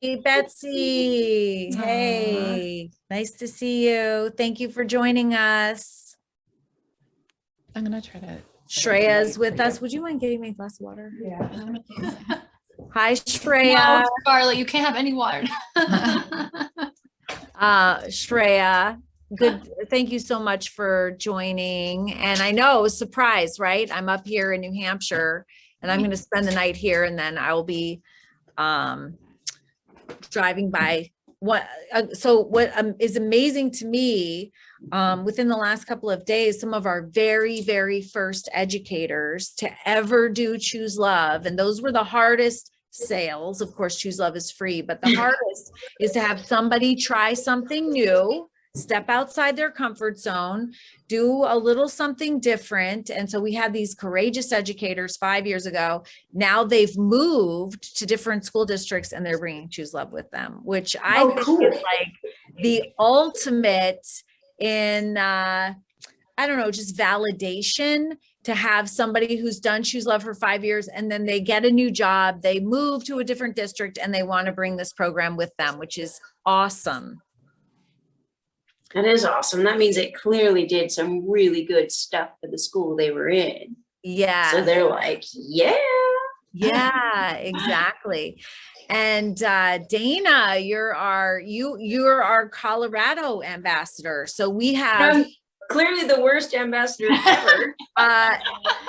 Hey, Betsy. Aw. Hey, nice to see you. Thank you for joining us. I'm gonna try to. Shreya's with us. Would you mind getting me a glass of water? Yeah. Hi, No, Shreya. Scarlett, you can't have any water. Shreya, good. Thank you so much for joining. And I know, surprise, right? I'm up here in New Hampshire and I'm going to spend the night here and then I will be driving by. What is amazing to me, within the last couple of days, some of our very, very first educators to ever do Choose Love, and those were the hardest sales. Of course, Choose Love is free, but the hardest is to have somebody try something new, step outside their comfort zone, do a little something different. And so we had these courageous educators 5 years ago. Now they've moved to different school districts and they're bringing Choose Love with them, which I think cool. is like the ultimate in, I don't know, just validation to have somebody who's done Choose Love for 5 years and then they get a new job, they move to a different district and they want to bring this program with them, which is awesome. That is awesome. That means it clearly did some really good stuff for the school they were in. Yeah. So they're like, yeah. Yeah, exactly. And Dana, you're our Colorado ambassador. So we have I'm clearly the worst ambassador ever.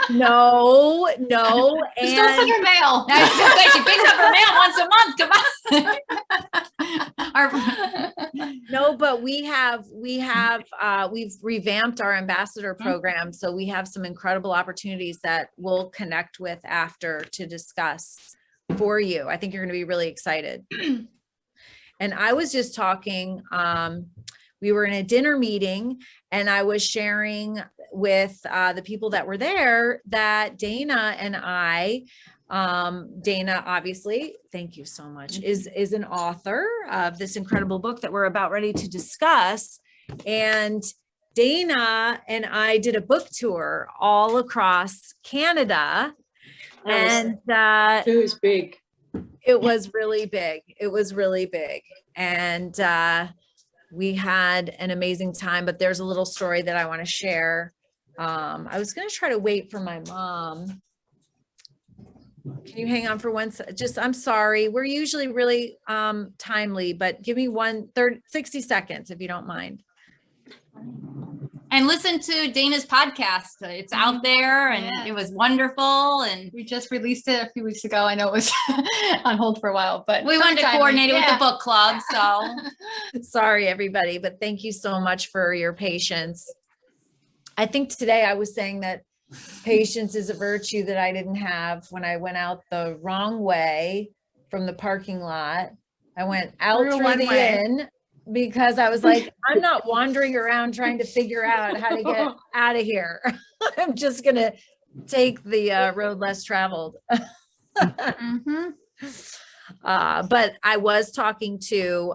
no. Just don't send her mail. I was gonna say, she picks up her mail once a month. Come on. No, but we've revamped our ambassador program. So we have some incredible opportunities that we'll connect with after to discuss for you. I think you're going to be really excited. And I was just talking, we were in a dinner meeting and I was sharing with the people that were there that Dana and I, Dana, obviously, thank you so much, is an author of this incredible book that we're about ready to discuss. And Dana and I did a book tour all across Canada. And it was big. It was really big. It was really big. And we had an amazing time, but there's a little story that I want to share. I was going to try to wait for my mom. Can you hang on for one second? I'm sorry. We're usually really timely, but give me 60 seconds if you don't mind. And listen to Dana's podcast. It's out there and it was wonderful. And We just released it a few weeks ago. I know it was on hold for a while, but we wanted to coordinate it with the book club. So sorry, everybody, but thank you so much for your patience. I think today I was saying that patience is a virtue that I didn't have when I went out the wrong way from the parking lot. I went out through the inn because I was like, I'm not wandering around trying to figure out how to get out of here. I'm just going to take the road less traveled. But I was talking to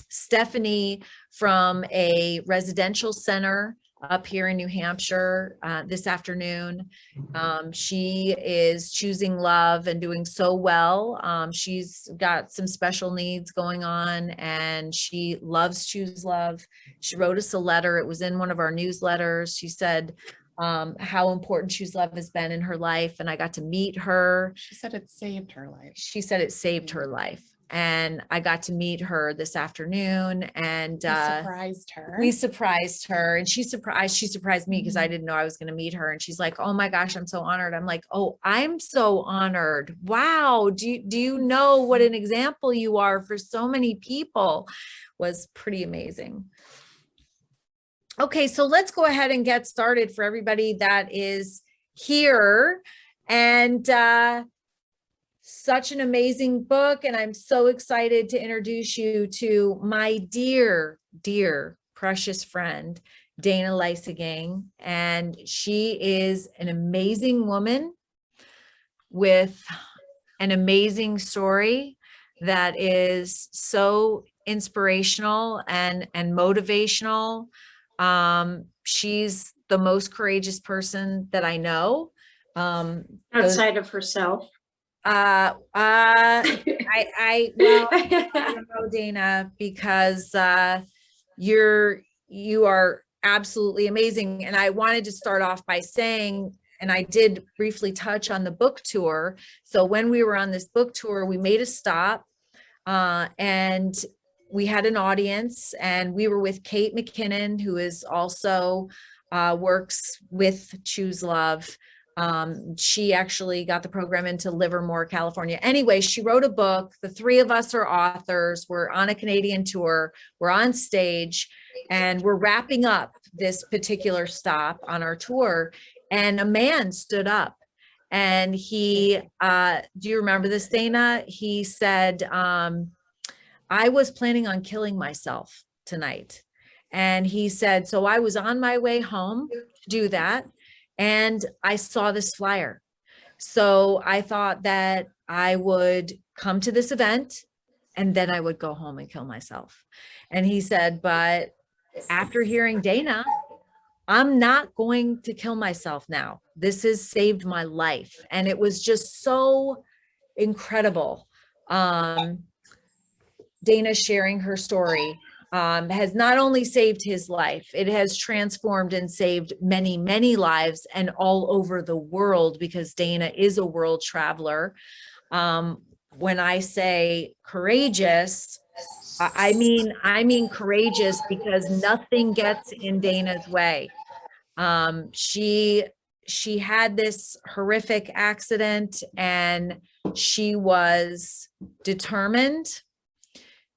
Stephanie from a residential center up here in New Hampshire this afternoon. She is choosing love and doing so well. She's got some special needs going on and she loves Choose Love. She wrote us a letter. It was in one of our newsletters. She said how important Choose Love has been in her life. And I got to meet her. She said it saved her life. She said it saved her life. And I got to meet her this afternoon and we surprised her and she surprised me because I didn't know I was going to meet her. And she's like, oh my gosh, I'm so honored. I'm like, oh, I'm so honored. Wow. Do you know what an example you are for so many people? Was pretty amazing. Okay, so let's go ahead and get started for everybody that is here. And such an amazing book. And I'm so excited to introduce you to my dear, dear, precious friend, Dana Liesegang. And she is an amazing woman with an amazing story that is so inspirational and motivational. She's the most courageous person that I know. Outside of herself. Well, I don't know, Dana, because you are absolutely amazing. And I wanted to start off by saying, and I did briefly touch on the book tour. So when we were on this book tour, we made a stop, and we had an audience, and we were with Kate McKinnon, who is also works with Choose Love. She actually got the program into Livermore, California. Anyway, she wrote a book. The three of us are authors. We're on a Canadian tour. We're on stage, and we're wrapping up this particular stop on our tour. And a man stood up, and he, do you remember this, Dana? He said, I was planning on killing myself tonight. And he said, so I was on my way home to do that, and I saw this flyer. So I thought that I would come to this event and then I would go home and kill myself. And he said, but after hearing Dana, I'm not going to kill myself now. This has saved my life. And it was just so incredible. Dana sharing her story has not only saved his life, it has transformed and saved many, many lives, and all over the world, because Dana is a world traveler. When I say courageous, I mean courageous, because nothing gets in Dana's way. She had this horrific accident, and she was determined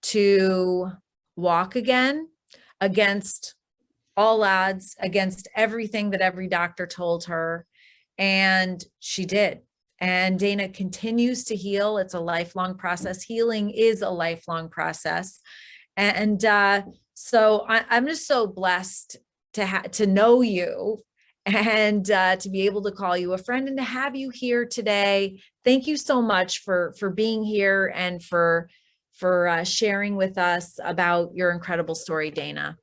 to walk again against all odds, against everything that every doctor told her. And she did. And Dana continues to heal. It's a lifelong process. Healing is a lifelong process. And so I'm just so blessed to know you, and to be able to call you a friend, and to have you here today. Thank you so much for being here, and for sharing with us about your incredible story, Dana.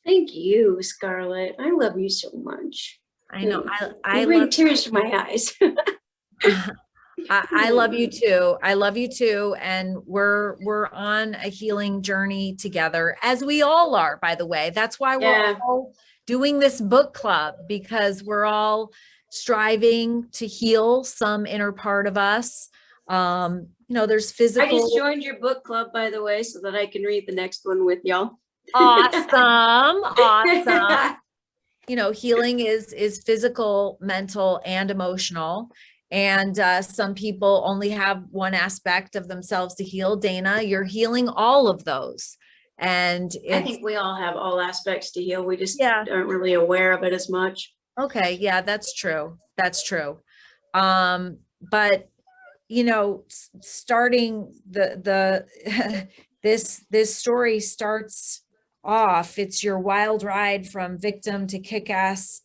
Thank you, Scarlett. I love you so much. I know. I bring love tears to my eyes. I love you too. I love you too. And we're on a healing journey together, as we all are, by the way. That's why we're all doing this book club, because we're all striving to heal some inner part of us. There's physical. I just joined your book club, by the way, so that I can read the next one with y'all. Awesome. Healing is physical, mental, and emotional. And some people only have one aspect of themselves to heal. Dana, you're healing all of those. And I think we all have all aspects to heal. We just aren't really aware of it as much. Okay. Yeah, that's true. That's true. But starting this story starts off, it's your wild ride from victim to kick-ass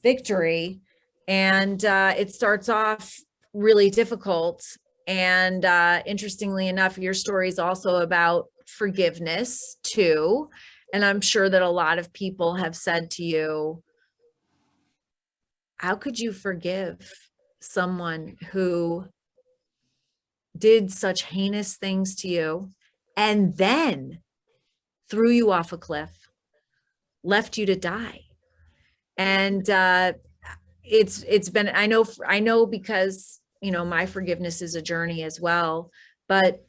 victory. And it starts off really difficult. And interestingly enough, your story is also about forgiveness too. And I'm sure that a lot of people have said to you, how could you forgive someone who did such heinous things to you, and then threw you off a cliff, left you to die? And it's been, I know because, my forgiveness is a journey as well, but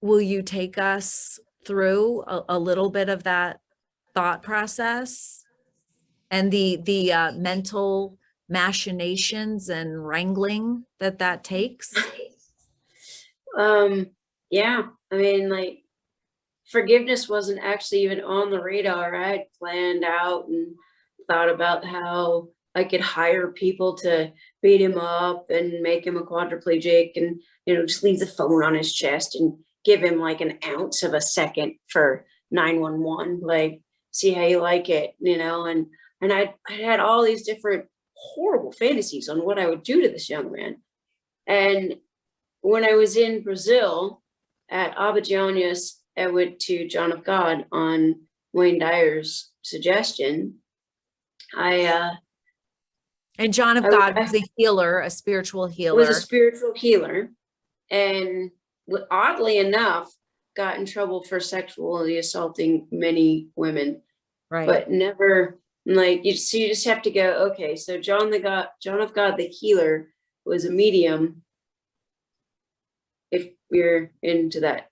will you take us through a little bit of that thought process and the mental machinations and wrangling that takes? Yeah, I mean, forgiveness wasn't actually even on the radar. I had planned out and thought about how I could hire people to beat him up and make him a quadriplegic, and just leave the phone on his chest and give him an ounce of a second for 911, see how you like it, and I had all these different horrible fantasies on what I would do to this young man. And when I was in Brazil at Abadianias, I went to John of God on Wayne Dyer's suggestion. I And John of God was a healer, a spiritual healer. Was a spiritual healer. And oddly enough, got in trouble for sexually assaulting many women. Right. But never, like, you just have to go, okay, so John of God, the healer, was a medium. If you're into that,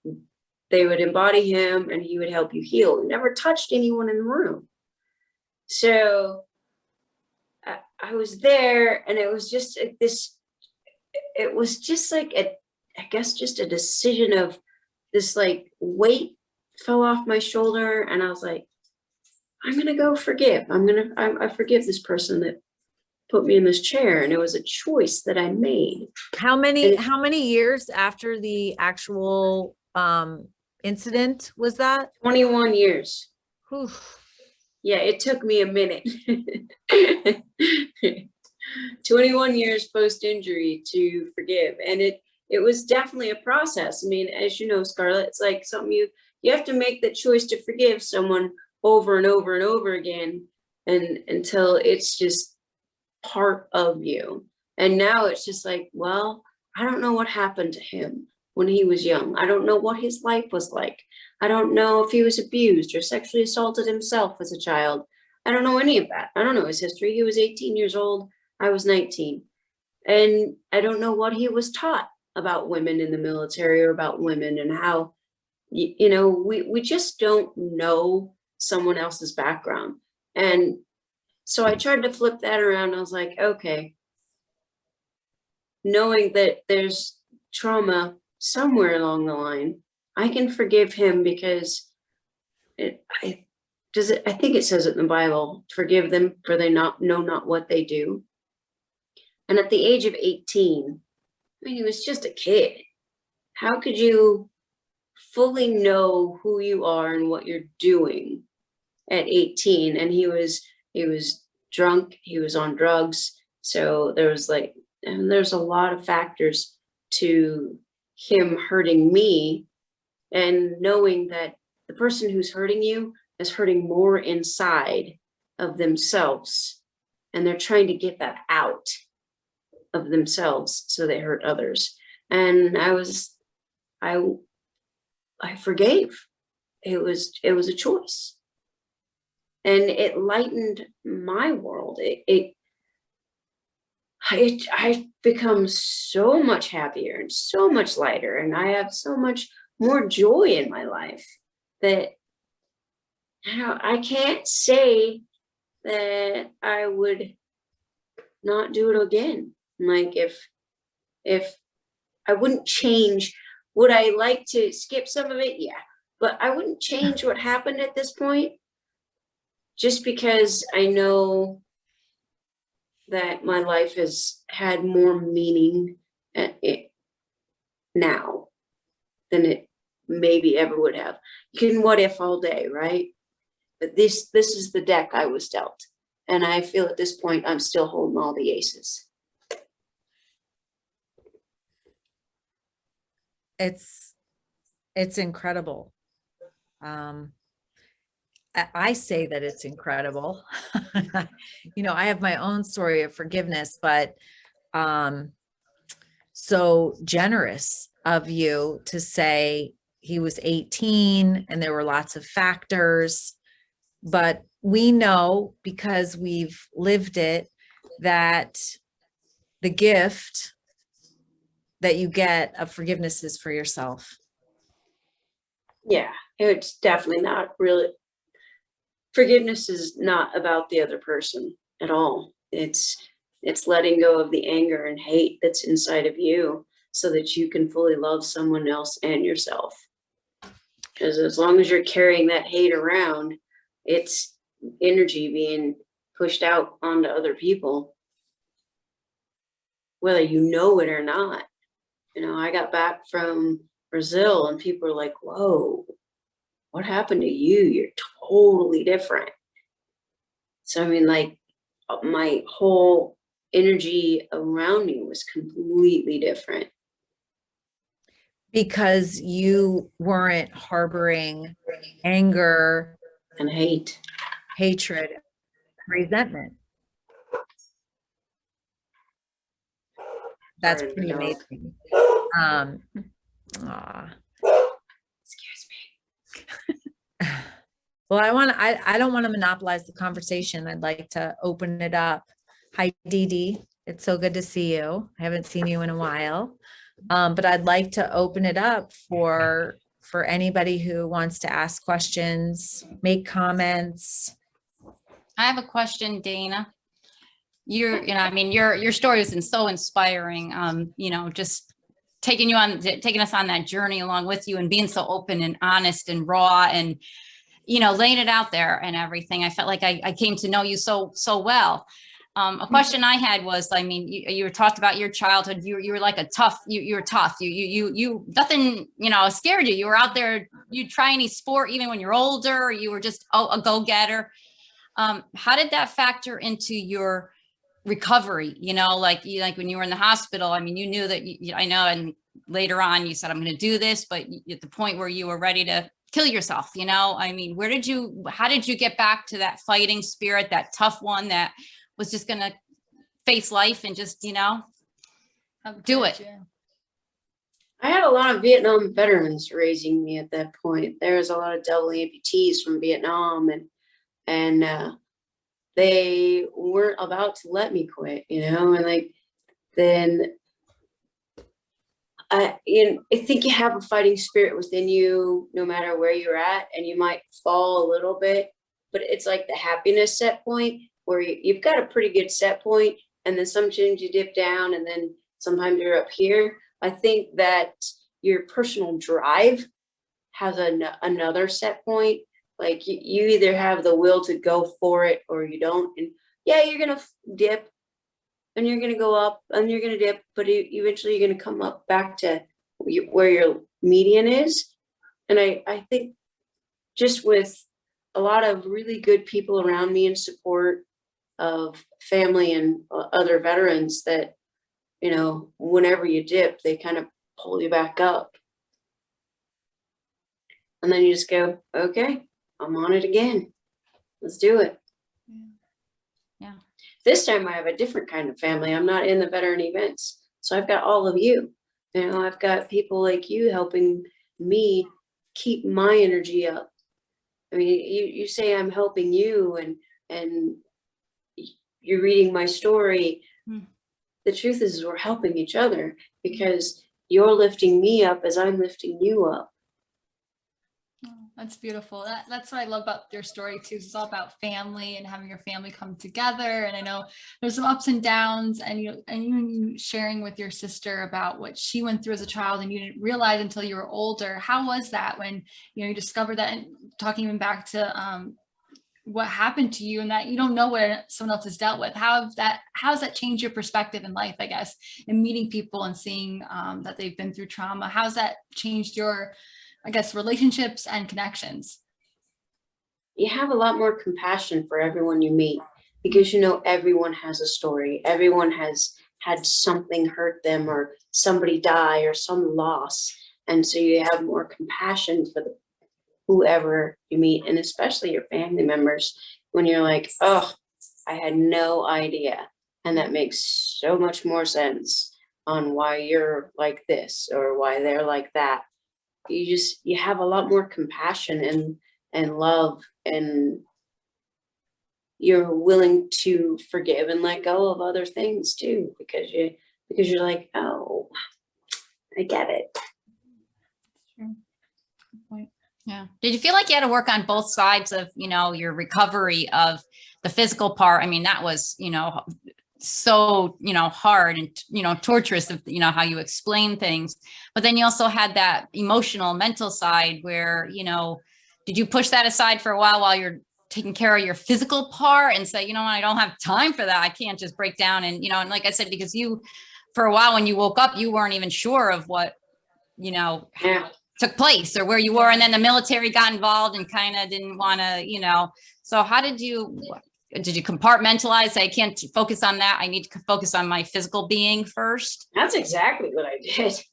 they would embody him and he would help you heal. He never touched anyone in the room. So I was there, and it was just it was just like I guess just a decision of this, like, weight fell off my shoulder, and I was like, I'm going to go forgive. I forgive this person that put me in this chair. And it was a choice that I made. How many years after the actual incident was that? 21 years. Whew. Yeah, it took me a minute. 21 years post-injury to forgive. And it was definitely a process. I mean, as you know, Scarlett, it's like something you have to make the choice to forgive someone over and over and over again, and until it's just part of you. And now it's just like, well, I don't know what happened to him when he was young. I don't know what his life was like. I don't know if he was abused or sexually assaulted himself as a child. I don't know any of that. I don't know his history. He was 18 years old. I was 19. And I don't know what he was taught about women in the military or about women, and how, you know, we just don't know someone else's background. And so I tried to flip that around. I was like, okay, knowing that there's trauma somewhere along the line, I can forgive him, because I think it says it in the Bible, forgive them for they know not what they do. And at the age of 18, I mean, he was just a kid. How could you fully know who you are and what you're doing at 18? And he was drunk, he was on drugs. So there's a lot of factors to him hurting me, and knowing that the person who's hurting you is hurting more inside of themselves, and they're trying to get that out of themselves, so they hurt others. And I forgave. It was a choice, and it lightened my world. I've become so much happier and so much lighter, and I have so much more joy in my life that, you know, I can't say that I would not do it again. Like, if I wouldn't change, would I like to skip some of it? Yeah, but I wouldn't change what happened at this point, just because I know that my life has had more meaning now than it maybe ever would have. You can what if all day, right? But this is the deck I was dealt. And I feel at this point, I'm still holding all the aces. It's incredible. I say that it's incredible. You know, I have my own story of forgiveness, but so generous of you to say he was 18 and there were lots of factors, but we know, because we've lived it, that the gift that you get of forgiveness is for yourself. Yeah, it's definitely not really. Forgiveness is not about the other person at all. It's letting go of the anger and hate that's inside of you, so that you can fully love someone else and yourself. Because as long as you're carrying that hate around, it's energy being pushed out onto other people, whether you know it or not. You know, I got back from Brazil and people were like, whoa, what happened to you? You're totally different. So, I mean, like, my whole energy around me was completely different. Because you weren't harboring anger and hate, hatred, resentment. That's Sorry, pretty dog. amazing. Aw. Excuse Well, I don't want to monopolize the conversation. I'd like to open it up. Hi, Dee Dee. It's so good to see you. I haven't seen you in a while. But I'd like to open it up for anybody who wants to ask questions, make comments. I have a question, Dana. I mean, your story has been so inspiring. Just taking us on that journey along with you and being so open and honest and raw and, laying it out there and everything. I felt like I came to know you so well. A question I had was, I mean, you talked about your childhood. You were like you were tough. You nothing, scared you. You were out there, you try any sport, even when you're older, you were just a go-getter. How did that factor into your recovery? Like when you were in the hospital, I mean, you knew that I know, and later on you said, I'm going to do this, but at the point where you were ready to kill yourself, I mean, how did you get back to that fighting spirit, that tough one that was just going to face life and just, do it? I had a lot of Vietnam veterans raising me at that point. There was a lot of double amputees from Vietnam, and they weren't about to let me quit, and then I think you have a fighting spirit within you no matter where you're at, and you might fall a little bit, but it's like the happiness set point where you've got a pretty good set point, and then sometimes you dip down, and then sometimes you're up here. I think that your personal drive has another set point. Like you either have the will to go for it or you don't. And yeah, you're going to dip and you're going to go up and you're going to dip, but eventually you're going to come up back to where your median is. And I think just with a lot of really good people around me in support of family and other veterans that, whenever you dip, they kind of pull you back up. And then you just go, okay, I'm on it again. Let's do it. Yeah. This time I have a different kind of family. I'm not in the veteran events. So I've got all of you. I've got people like you helping me keep my energy up. I mean, you say I'm helping you and you're reading my story. The truth is we're helping each other because you're lifting me up as I'm lifting you up. That's beautiful. That's what I love about your story too. It's all about family and having your family come together. And I know there's some ups and downs, and you sharing with your sister about what she went through as a child, and you didn't realize until you were older. How was that when you discovered that? And talking even back to what happened to you, and that you don't know what someone else has dealt with. How has that changed your perspective in life, I guess, and meeting people and seeing that they've been through trauma? How's that changed your, I guess, relationships and connections? You have a lot more compassion for everyone you meet because everyone has a story. Everyone has had something hurt them or somebody die or some loss. And so you have more compassion for whoever you meet, and especially your family members, when you're like, oh, I had no idea. And that makes so much more sense on why you're like this or why they're like that. You have a lot more compassion and love, and you're willing to forgive and let go of other things too, because you're like, oh, I get it. Sure. Good point. Yeah. Did you feel like you had to work on both sides of, your recovery of the physical part? I mean, that was, so, hard and, torturous of, how you explain things, but then you also had that emotional, mental side where, did you push that aside for a while you're taking care of your physical part and say, I don't have time for that. I can't just break down. And, and like I said, because for a while when you woke up, you weren't even sure of what, took place or where you were. And then the military got involved and kind of didn't want to, so how did you compartmentalize? Say, I can't focus on that. I need to focus on my physical being first. That's exactly what I did.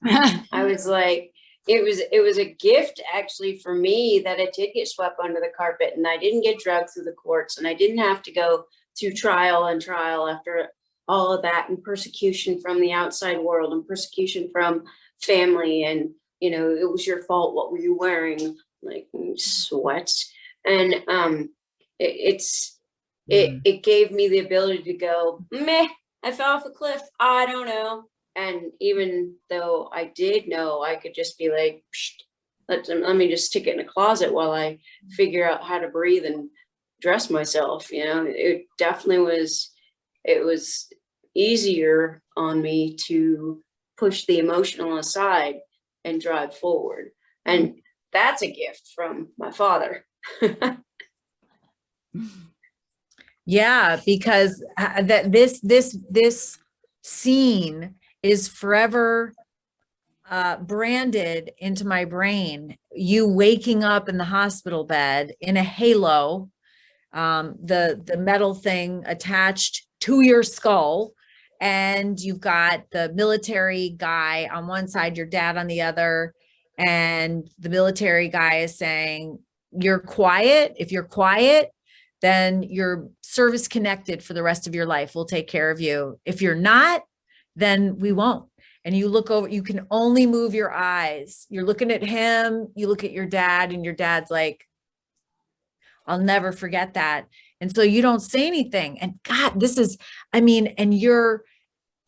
I was like, it was a gift actually for me that it did get swept under the carpet, and I didn't get dragged through the courts, and I didn't have to go through trial after all of that, and persecution from the outside world and persecution from family. And, you know, it was your fault. What were you wearing? Like sweats. And it gave me the ability to go, meh, I fell off a cliff. I don't know. And even though I did know, I could just be like, let me just stick it in a closet while I figure out how to breathe and dress myself. You know, it definitely was, it was easier on me to push the emotional aside and drive forward. And that's a gift from my father. Yeah, because that this scene is forever branded into my brain. You waking up in the hospital bed in a halo, the metal thing attached to your skull, and you've got the military guy on one side, your dad on the other, and the military guy is saying, you're quiet. If you're quiet, then you're service connected for the rest of your life. We'll take care of you. If you're not, then we won't. And you look over, you can only move your eyes. You're looking at him, you look at your dad, and your dad's like, I'll never forget that. And so you don't say anything. And God, this is, I mean, and you're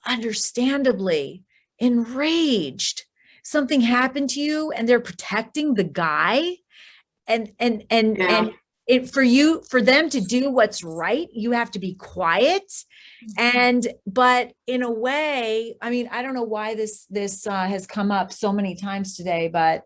understandably enraged. Something happened to you and they're protecting the guy. And it, for them to do what's right, you have to be quiet. But in a way, I mean, I don't know why this has come up so many times today, but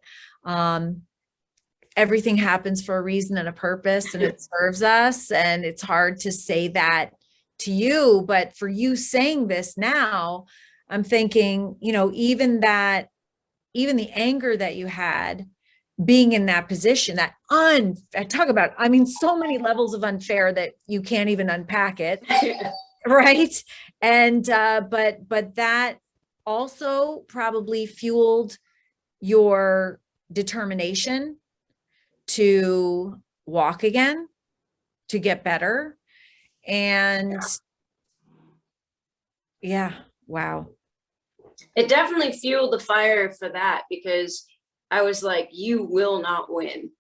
everything happens for a reason and a purpose, and it serves us. And it's hard to say that to you, but for you saying this now, I'm thinking, you know, even the anger that you had being in that position, I talk about, I mean, so many levels of unfair that you can't even unpack it. Right. And, but that also probably fueled your determination to walk again, to get better. And yeah, wow. It definitely fueled the fire for that, because I was like, you will not win.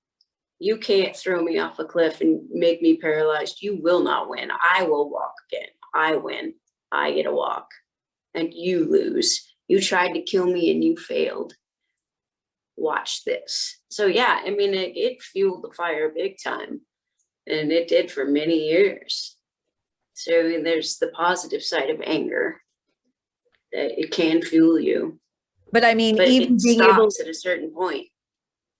You can't throw me off a cliff and make me paralyzed. You will not win. I will walk again. I win. I get a walk. And you lose. You tried to kill me and you failed. Watch this. So yeah, I mean, it fueled the fire big time. And it did for many years. So I mean, there's the positive side of anger, that it can fuel you. But I mean, but even it being stops at a certain point.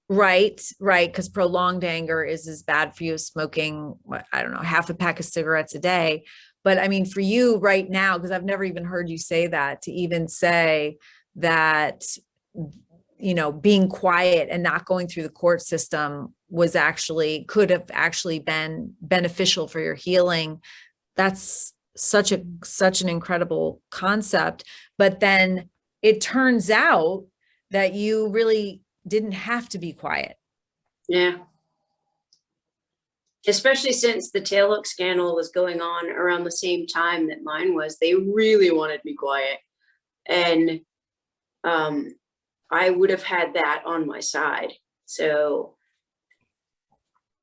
Right. Because prolonged anger is as bad for you as smoking, I don't know, half a pack of cigarettes a day. But I mean, for you right now, because I've never even heard you say that, to even say that, you know, being quiet and not going through the court system could have actually been beneficial for your healing. That's such an incredible concept. But then it turns out that you really didn't have to be quiet. Yeah. Especially since the tailhook scandal was going on around the same time that mine was. They really wanted me quiet. And I would have had that on my side. So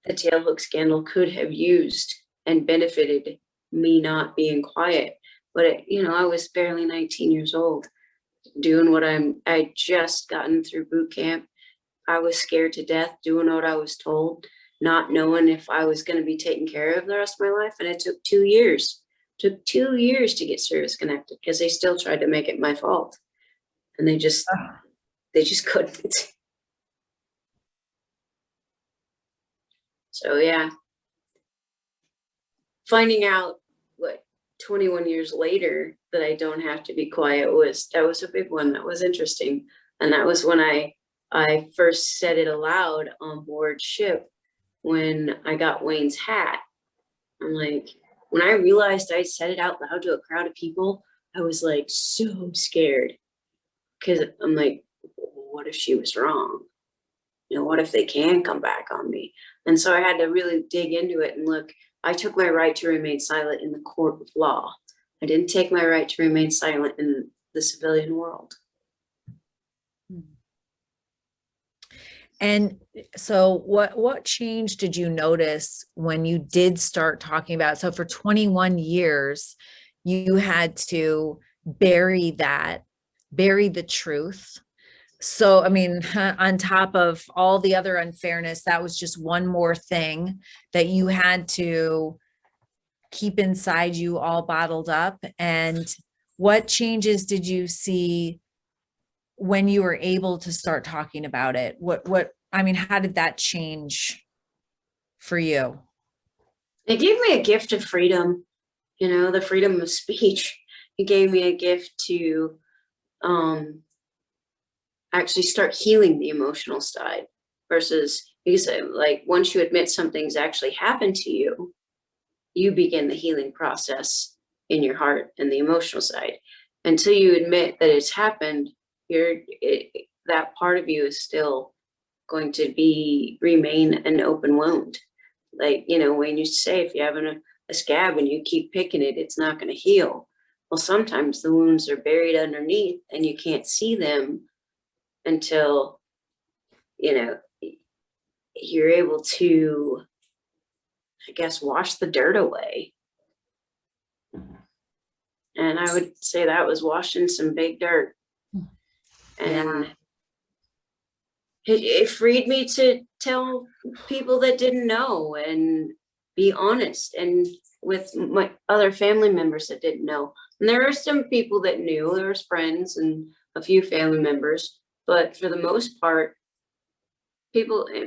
the tailhook scandal could have used and benefited me not being quiet. But you know, I was barely 19 years old, doing what I just gotten through boot camp. I was scared to death, doing what I was told, not knowing if I was going to be taken care of the rest of my life. And it took 2 years. It took 2 years to get service connected, because they still tried to make it my fault. And they just couldn't. So yeah. Finding out 21 years later that I don't have to be quiet that was a big one. That was interesting. And that was when I first said it aloud on board ship, when I got Wayne's hat. I'm like, when I realized I said it out loud to a crowd of people, I was like so scared, because I'm like, what if she was wrong? You know, what if they can come back on me? And so I had to really dig into it and look. I took my right to remain silent in the court of law. I didn't take my right to remain silent in the civilian world. And so what change did you notice when you did start talking about it? So for 21 years, you had to bury the truth. So, I mean, on top of all the other unfairness, that was just one more thing that you had to keep inside you, all bottled up. And what changes did you see when you were able to start talking about it? I mean, how did that change for you? It gave me a gift of freedom, the freedom of speech. It gave me a gift to actually start healing the emotional side versus, because like once you admit something's actually happened to you, you begin the healing process in your heart and the emotional side. Until you admit that it's happened, that part of you is still going to remain an open wound. Like, when you say, if you have a scab and you keep picking it, it's not going to heal. Well, sometimes the wounds are buried underneath and you can't see them until, you're able to, I guess, wash the dirt away. And I would say that was washing some big dirt. And it freed me to tell people that didn't know and be honest, and with my other family members that didn't know. And there are some people that knew, there was friends and a few family members, but for the most part,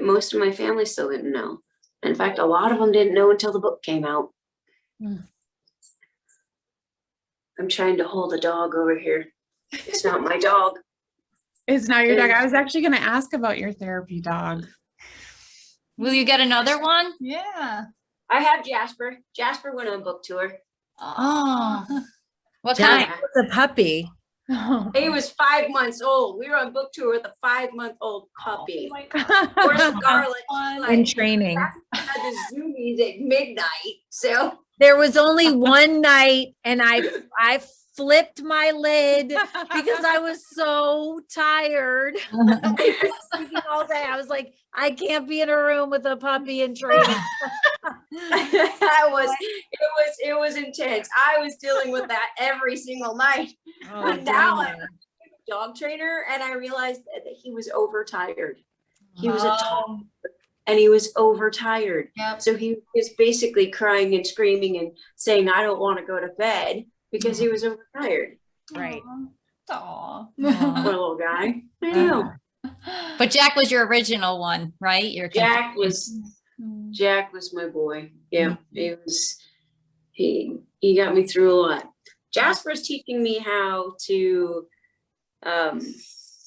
most of my family still didn't know. In fact, a lot of them didn't know until the book came out. I'm trying to hold a dog over here. It's not my dog. It's not your dog. I was actually going to ask about your therapy dog. Will you get another one? Yeah. I have Jasper. Jasper went on book tour. Oh, what Jack kind? was a puppy. He was 5 months old. We were on book tour with a 5-month-old puppy. Oh my God. Horse Scarlet. In training. Had the zoomies at midnight. So There was only one night and I flipped my lid because I was so tired. All day. I was like, I can't be in a room with a puppy in training. it was intense. I was dealing with that every single night. But now I'm a dog trainer and I realized that he was overtired. He was a dog and he was overtired. Yep. So he was basically crying and screaming and saying, I don't want to go to bed because he was overtired. Right. Aw. Poor little guy. I know. But Jack was your original one, right? Jack was my boy. Yeah, he got me through a lot. Jasper's teaching me how to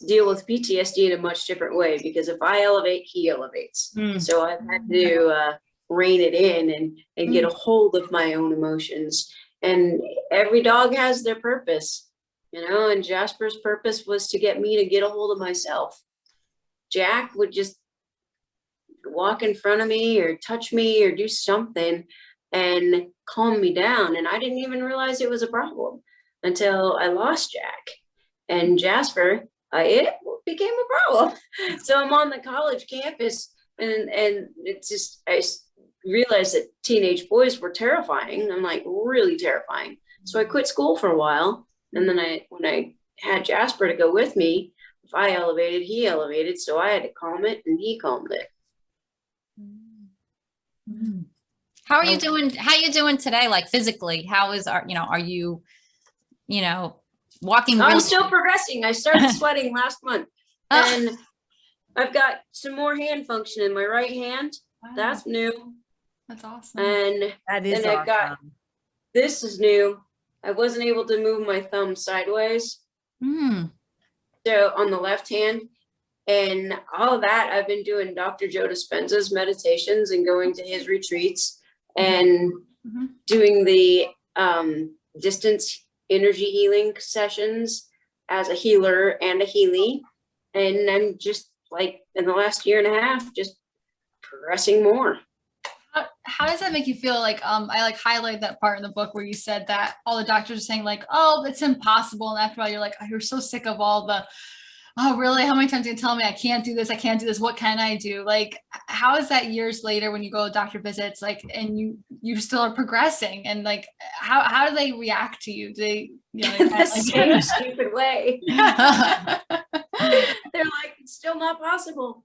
deal with PTSD in a much different way, because if I elevate, he elevates. So I've had to rein it in and get a hold of my own emotions. And every dog has their purpose, and Jasper's purpose was to get me to get a hold of myself. Jack would just walk in front of me or touch me or do something and calm me down. And I didn't even realize it was a problem until I lost Jack. And Jasper, it became a problem. So I'm on the college campus and it's just, I realized that teenage boys were terrifying. I'm like, really terrifying. So I quit school for a while. And then when I had Jasper to go with me, if I elevated, he elevated. So I had to calm it and he calmed it. How are you doing? How are you doing today? Like physically, how is are you, walking? I'm still progressing. I started sweating last month and I've got some more hand function in my right hand. Wow. That's new. That's awesome. And That is then awesome. this is new. I wasn't able to move my thumb sideways. So on the left hand, and all of that, I've been doing Dr. Joe Dispenza's meditations and going to his retreats and doing the distance energy healing sessions as a healer and a Healy. And I'm just like in the last year and a half, just progressing more. How does that make you feel? Like, I like highlighted that part in the book where you said that all the doctors are saying like, oh, it's impossible. And after all, you're like, oh, you're so sick of all the, oh, really? How many times are you tell me I can't do this? I can't do this. What can I do? Like, how is that years later when you go to doctor visits, like, and you still are progressing, and like, how do they react to you? Do they, in the same stupid way. They're like, it's still not possible.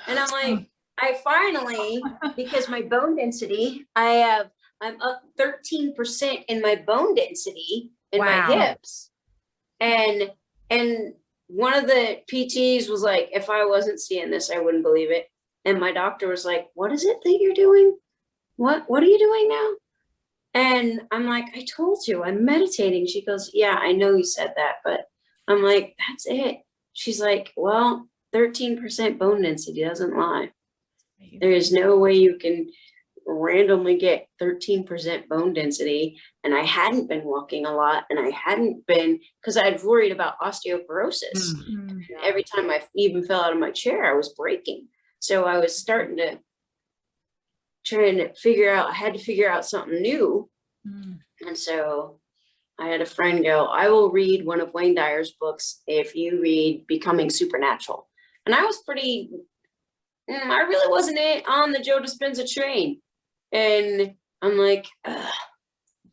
And I'm like, I finally, because my bone density, I'm up 13% in my bone density in my hips. And one of the PTs was like, if I wasn't seeing this, I wouldn't believe it. And my doctor was like, what is it that you're doing? What are you doing now? And I'm like, I told you, I'm meditating. She goes, yeah, I know you said that, but I'm like, that's it. She's like, well, 13% bone density doesn't lie. There is no way you can randomly get 13% bone density. And I hadn't been walking a lot, and I hadn't been, because I'd worried about osteoporosis. Mm-hmm. Every time I even fell out of my chair, I was breaking. So I was starting to trying to figure out, I had to figure out something new. And so I had a friend go, I will read one of Wayne Dyer's books if you read Becoming Supernatural. And I was pretty, I really wasn't on the Joe Dispenza train. And I'm like,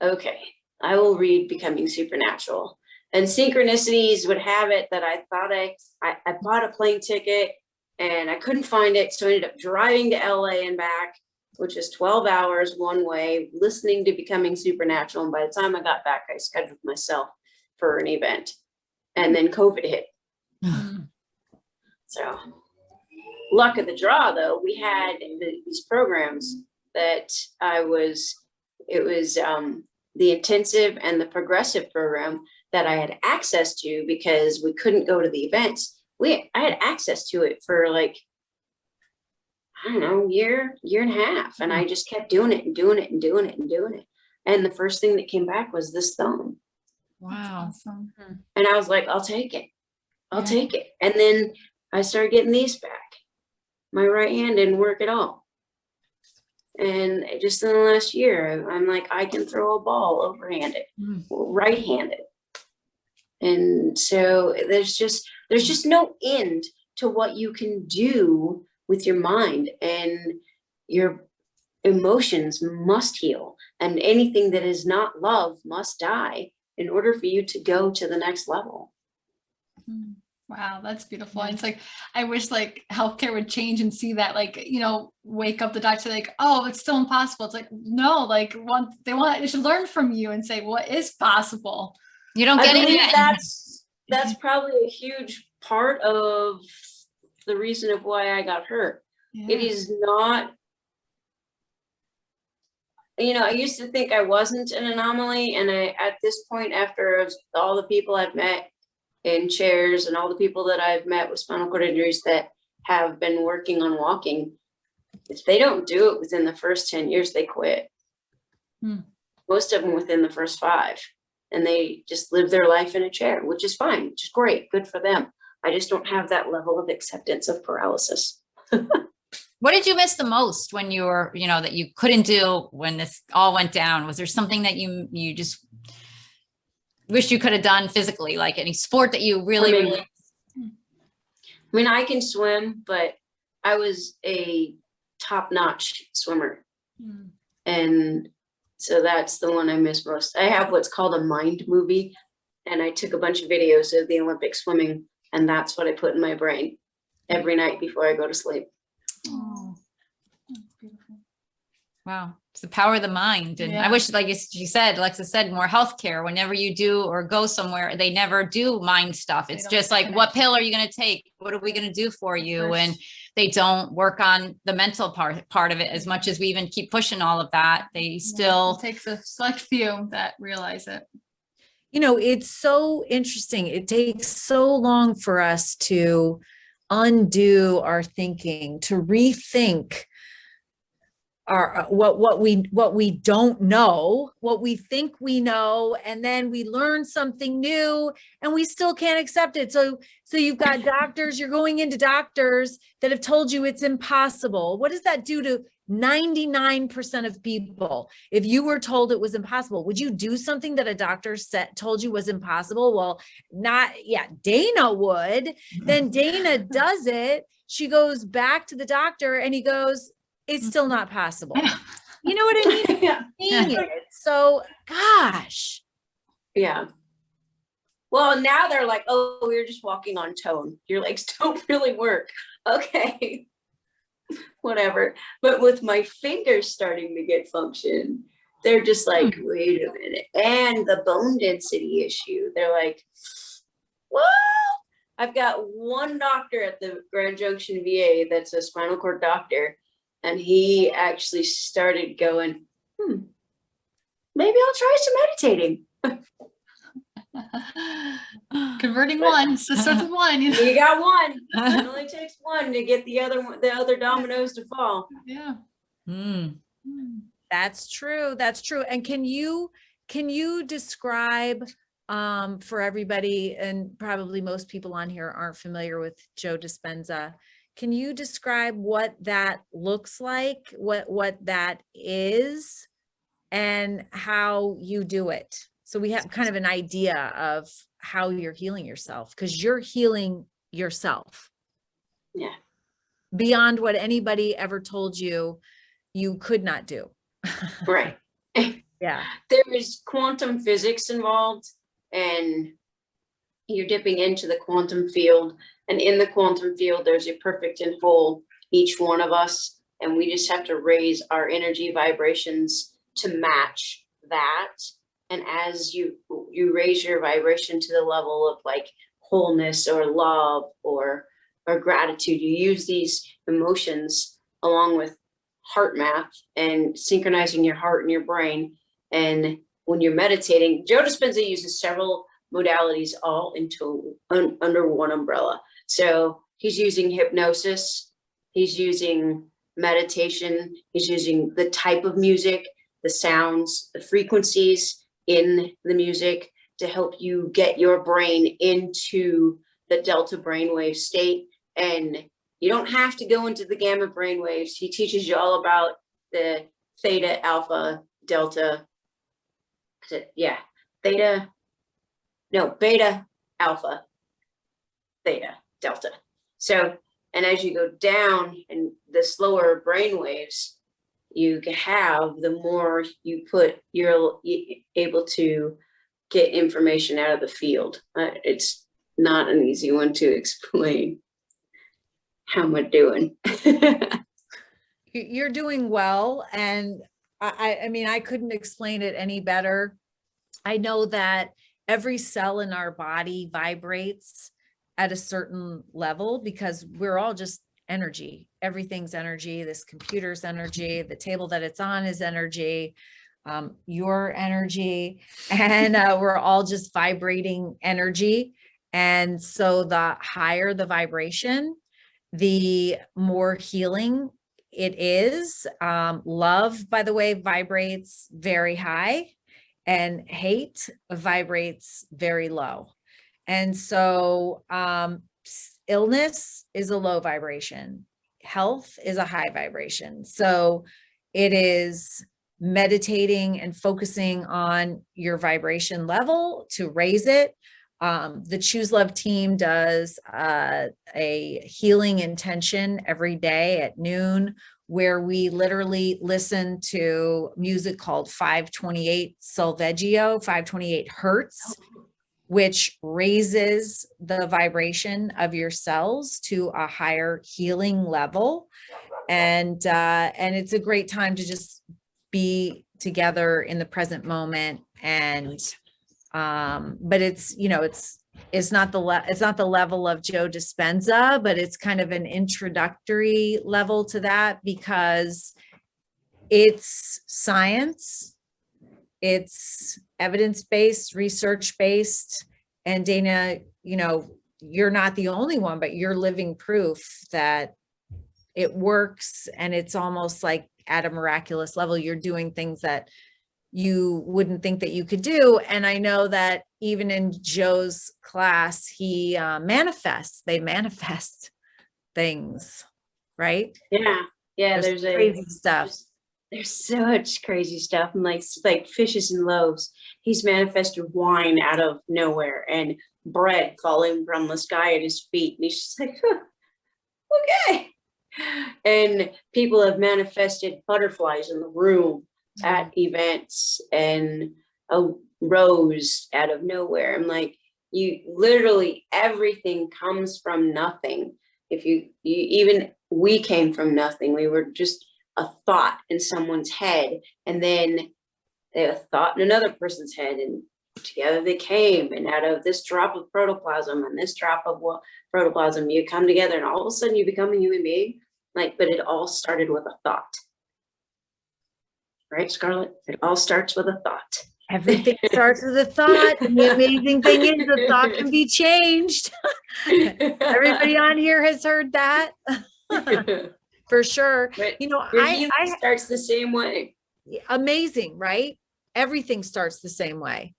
okay, I will read Becoming Supernatural. And synchronicities would have it that I thought I bought a plane ticket and I couldn't find it. So I ended up driving to LA and back, which is 12 hours one way, listening to Becoming Supernatural. And by the time I got back, I scheduled myself for an event. And then COVID hit. So luck of the draw, though, we had these programs that it was the intensive and the progressive program that I had access to because we couldn't go to the events. I had access to it for like, I don't know, year and a half. And I just kept doing it and doing it and doing it and doing it. And the first thing that came back was this thumb. Wow. Awesome. And I was like, I'll take it. I'll take it. And then I started getting these back. My right hand didn't work at all. And just in the last year, I'm like, I can throw a ball overhanded, right-handed. And so there's just no end to what you can do with your mind, and your emotions must heal. And anything that is not love must die in order for you to go to the next level. Wow, that's beautiful. And it's like, I wish like healthcare would change and see that, like, wake up the doctor like, oh, it's still impossible. It's like, no, like they should learn from you and say, what is possible? You don't get it. That's probably a huge part of the reason of why I got hurt. It is not, I used to think I wasn't an anomaly. And at this point, after all the people I've met in chairs and all the people that I've met with spinal cord injuries that have been working on walking, if they don't do it within the first 10 years, they quit. Most of them within the first 5. And they just live their life in a chair, which is fine, which is great. Good for them. I just don't have that level of acceptance of paralysis. What did you miss the most when you were, that you couldn't do when this all went down? Was there something that you just wish you could have done physically, like any sport that you really I can swim, but I was a top-notch swimmer. And so that's the one I miss most. I have what's called a mind movie, and I took a bunch of videos of the Olympic swimming, and that's what I put in my brain every night before I go to sleep. Oh, that's beautiful. Wow. It's the power of the mind. And I wish, like Alexa said, more healthcare. Whenever you do or go somewhere, they never do mind stuff. It's just like, what pill are you going to take? What are we going to do for you? And they don't work on the mental part of it as much as we even keep pushing all of that. They still it takes a select few that realize it. It's so interesting. It takes so long for us to undo our thinking, to rethink what we don't know, what we think we know, and then we learn something new and we still can't accept it. So you've got doctors, you're going into doctors that have told you it's impossible. What does that do to 99% of people? If you were told it was impossible, would you do something that a doctor told you was impossible? Well, Dana would. Then Dana does it. She goes back to the doctor and he goes, it's still not possible. You know what I mean? Yeah. So, gosh. Yeah. Well, now they're like, oh, we're just walking on tone. Your legs don't really work. Okay. Whatever. But with my fingers starting to get function, they're just like, wait a minute. And the bone density issue. They're like, what? I've got one doctor at the Grand Junction VA that's a spinal cord doctor. And he actually started going, maybe I'll try some meditating. Converting one. So starts with one. You got one. It only takes one to get the other dominoes to fall. Yeah. That's true. That's true. And can you describe for everybody, and probably most people on here aren't familiar with Joe Dispenza, can you describe what that looks like, what that is, and how you do it? So we have kind of an idea of how you're healing yourself, because you're healing yourself. Yeah. Beyond what anybody ever told you could not do. Right. Yeah. There is quantum physics involved, and you're dipping into the quantum field. And in the quantum field, there's a perfect and whole, each one of us. And we just have to raise our energy vibrations to match that. And as you raise your vibration to the level of like wholeness or love or gratitude, you use these emotions along with heart math and synchronizing your heart and your brain. And when you're meditating, Joe Dispenza uses several modalities all under one umbrella. So he's using hypnosis, he's using meditation, he's using the type of music, the sounds, the frequencies in the music to help you get your brain into the delta brainwave state. And you don't have to go into the gamma brainwaves. He teaches you all about the theta, alpha, delta. Beta, alpha, theta, delta. So, and as you go down and the slower brain waves you have, the more you're able to get information out of the field. It's not an easy one to explain. How am I doing? You're doing well. And I mean, I couldn't explain it any better. I know that every cell in our body vibrates at a certain level because we're all just energy. Everything's energy. This computer's energy. The table that it's on is energy. Your energy. And we're all just vibrating energy. And so the higher the vibration, the more healing it is. Love, by the way, vibrates very high, and hate vibrates very low. And so illness is a low vibration. Health is a high vibration. So it is meditating and focusing on your vibration level to raise it. The Choose Love team does a healing intention every day at noon, where we literally listen to music called 528 Solfeggio, 528 Hertz, which raises the vibration of your cells to a higher healing level. And it's a great time to just be together in the present moment. And but it's, you know, it's not the level of Joe Dispenza, but it's kind of an introductory level to that, because it's science, it's evidence-based, research-based. And Dana, you know, you're not the only one, but you're living proof that it works. And it's almost like at a miraculous level. You're doing things that you wouldn't think that you could do. And I know that even in Joe's class, they manifest things, right? Yeah. Yeah. There's crazy stuff. There's such crazy stuff. And like fishes and loaves. He's manifested wine out of nowhere and bread falling from the sky at his feet. And he's just like, huh, okay. And people have manifested butterflies in the room at events and a rose out of nowhere. I'm like, you literally, everything comes from nothing. We came from nothing. We were just a thought in someone's head, and then a thought in another person's head, and together they came, and out of this drop of protoplasm and this drop of protoplasm, you come together, and all of a sudden you become a human being. Like, but it all started with a thought. Right, Scarlett? It all starts with a thought. Everything starts with a thought. And the amazing thing is the thought can be changed. Everybody on here has heard that. For sure. But you know, I starts the same way. Amazing, right? Everything starts the same way.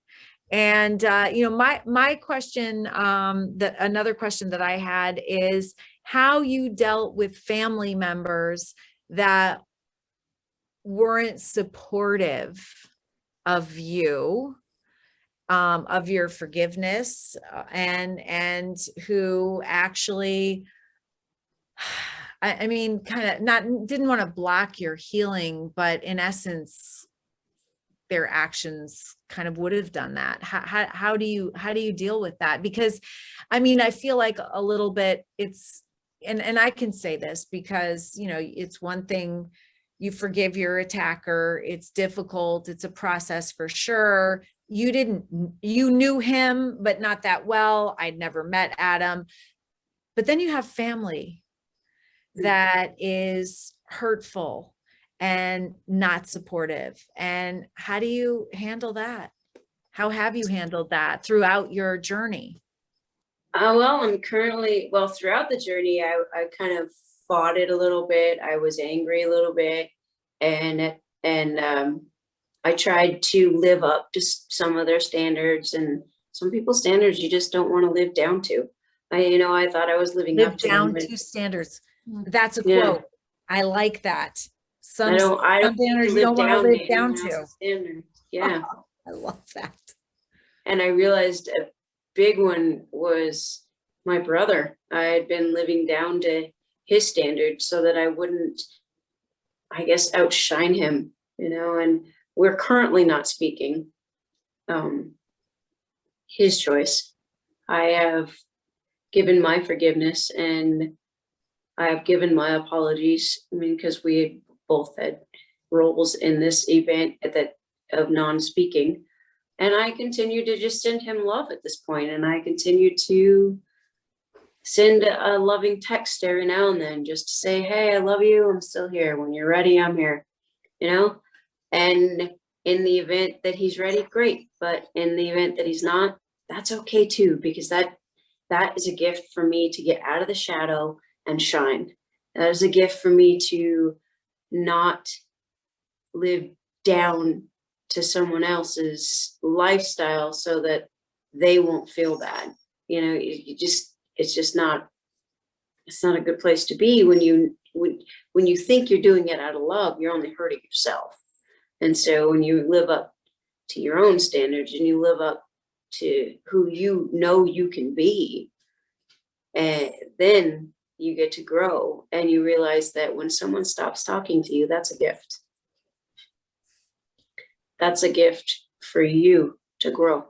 And you know, my question, another question that I had is how you dealt with family members that weren't supportive of you, of your forgiveness, and who actually, I mean, kind of didn't want to block your healing, but in essence, their actions kind of would have done that. How do you deal with that? Because, I mean, I feel like a little bit and I can say this because, you know, it's one thing. You forgive your attacker. It's difficult. It's a process for sure. You knew him, but not that well. I'd never met Adam. But then you have family that is hurtful and not supportive. And how do you handle that? How have you handled that throughout your journey? Throughout the journey, I kind of fought it a little bit. I was angry a little bit, and I tried to live up to some of their standards, and some people's standards you just don't want to live down to. I thought I was living up to them, to standards. That's a quote. I like that. I don't standards you don't want to live down to. Yeah. I love that. And I realized a big one was my brother. I had been living down to his standards so that I wouldn't, I guess, outshine him, and we're currently not speaking. His choice. I have given my forgiveness and I have given my apologies. I mean, because we both had roles in this event of non-speaking. And I continue to just send him love at this point. And I continue to send a loving text every now and then just to say, hey, I love you. I'm still here. When you're ready, I'm here, and in the event that he's ready, great. But in the event that he's not, that's okay too, because that is a gift for me to get out of the shadow and shine. That is a gift for me to not live down to someone else's lifestyle so that they won't feel bad. It's not a good place to be when you think you're doing it out of love. You're only hurting yourself. And so when you live up to your own standards and you live up to who you can be, and then you get to grow and you realize that when someone stops talking to you, that's a gift. That's a gift for you to grow.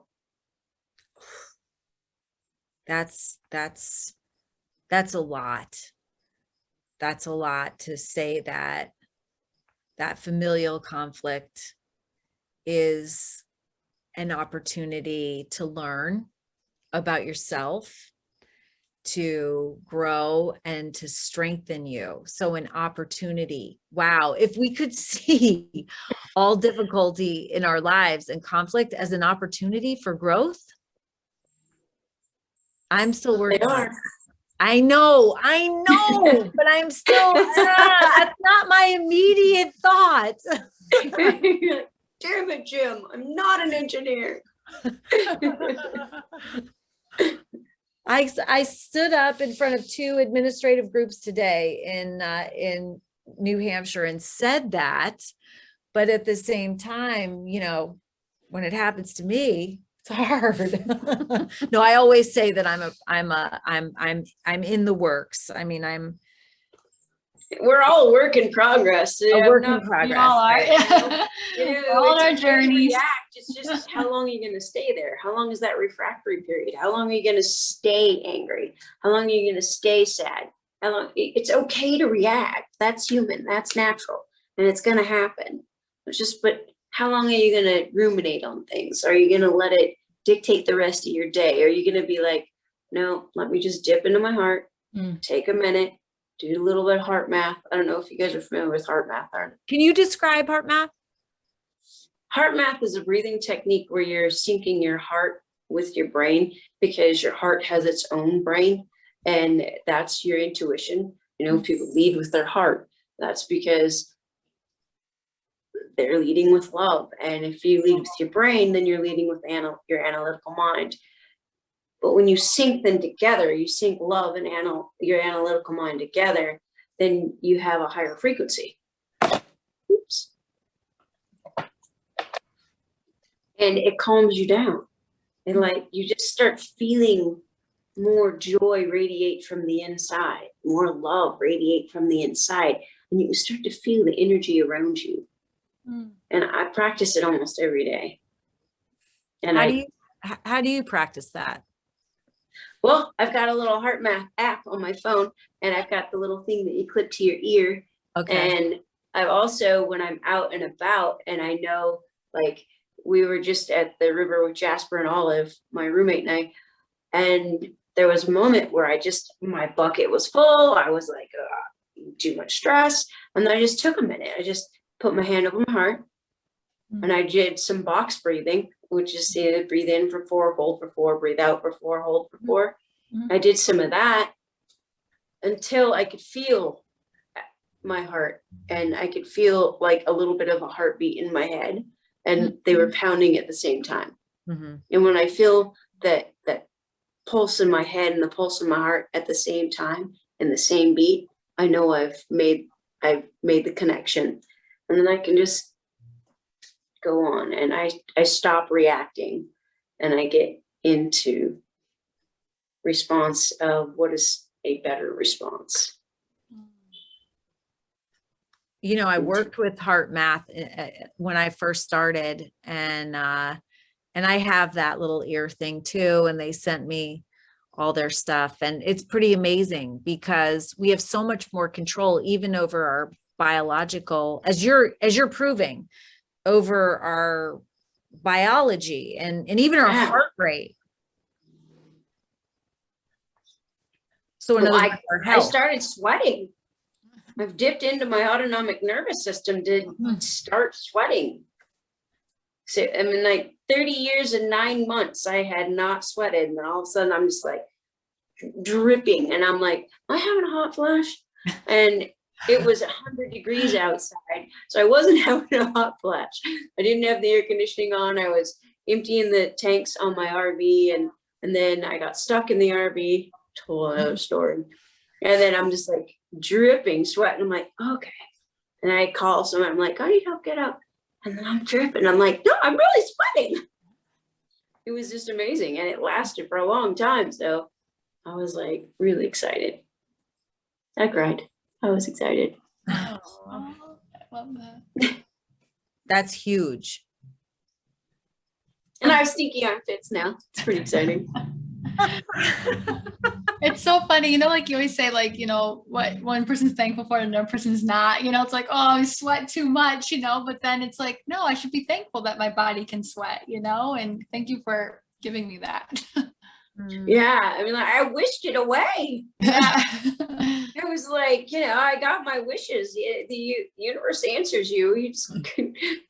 That's a lot. That's a lot to say that familial conflict is an opportunity to learn about yourself, to grow and to strengthen you. So an opportunity. Wow. If we could see all difficulty in our lives and conflict as an opportunity for growth, I'm still working on it. I know, but I'm still, that's not my immediate thought. not. You're like, damn it, Jim, I'm not an engineer. I stood up in front of 2 administrative groups today in New Hampshire and said that, but at the same time, you know, when it happens to me, it's hard. No, I always say that I'm in the works. I mean, We're all work in progress. a work in progress. We all are. All It's our okay to journeys. react. It's just how long are you going to stay there? How long is that refractory period? How long are you going to stay angry? How long are you going to stay sad? How long? It's okay to react. That's human. That's natural, and it's going to happen. It's just, but how long are you going to ruminate on things? Are you going to let it dictate the rest of your day? Are you going to be like, no, let me just dip into my heart, take a minute, do a little bit of heart math. I don't know if you guys are familiar with heart math. Can you describe heart math? Heart math is a breathing technique where you're syncing your heart with your brain, because your heart has its own brain, and that's your intuition. You know, people lead with their heart. That's because they're leading with love. And if you lead with your brain, then you're leading with your analytical mind. But when you sync them together, you sync love and your analytical mind together, then you have a higher frequency. Oops. And it calms you down. And like, you just start feeling more joy radiate from the inside, more love radiate from the inside. And you start to feel the energy around you. And I practice it almost every day. And how do you practice that? Well, I've got a little heart math app on my phone, and I've got the little thing that you clip to your ear. Okay. And I've also, when I'm out and about, and I know, like, we were just at the river with Jasper and Olive, my roommate and I, and there was a moment where my bucket was full. I was like, too much stress. And then I just took a minute. I just put my hand over my heart, and I did some box breathing, which is breathe in for 4, hold for 4, breathe out for 4, hold for 4. I did some of that until I could feel my heart, and I could feel like a little bit of a heartbeat in my head, and they were pounding at the same time. And when I feel that pulse in my head and the pulse in my heart at the same time in the same beat, I know I've made the connection. And then I can just go on, and I stop reacting, and I get into response of what is a better response. You know, I worked with heart math when I first started, and I have that little ear thing too. And they sent me all their stuff, and it's pretty amazing because we have so much more control even over our biological, as you're proving, over our biology and even our heart rate. So in other words, our health. I started sweating. I've dipped into my autonomic nervous system to start sweating. So I mean, like 30 years and 9 months, I had not sweated, and then all of a sudden I'm just like dripping, and I'm like, am I having a hot flash? And it was 100 degrees outside, so I wasn't having a hot flash. I didn't have the air conditioning on. I was emptying the tanks on my RV, and then I got stuck in the RV. Total other story. And then I'm just like dripping sweat, and I'm like, okay. And I call someone. I'm like, I need help, get up. And then I'm dripping. I'm like, no, I'm really sweating. It was just amazing, and it lasted for a long time. So I was like really excited. I cried. I was excited. Oh, I love that. That's huge. And I have stinky armpits now. It's pretty exciting. It's so funny, you know, like you always say, like, you know, what one person's thankful for and another person's not, you know, it's like, oh, I sweat too much, you know, but then it's like, no, I should be thankful that my body can sweat, you know, and thank you for giving me that. Yeah, I mean, like, I wished it away. Yeah. It was like, you know, I got my wishes. The universe answers you. You just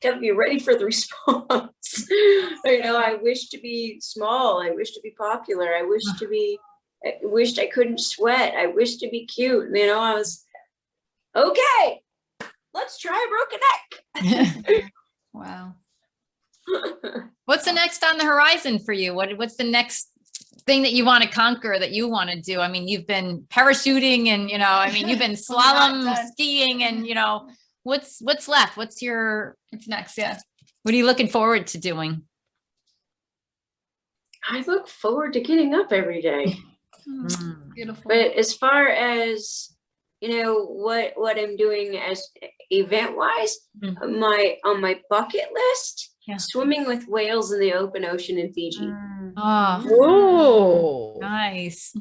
got to be ready for the response. You know, I wish to be small. I wish to be popular. I wished I couldn't sweat. I wished to be cute. You know, I was okay. let's try a broken neck. Wow. What's the next on the horizon for you? What's the next thing that you want to conquer, that you want to do? I mean, you've been parachuting and, you've been slalom skiing and, what's left? What's next? Yeah. What are you looking forward to doing? I look forward to getting up every day. Beautiful. But as far as, what I'm doing as event wise, on my bucket list, swimming with whales in the open ocean in Fiji. Oh, nice.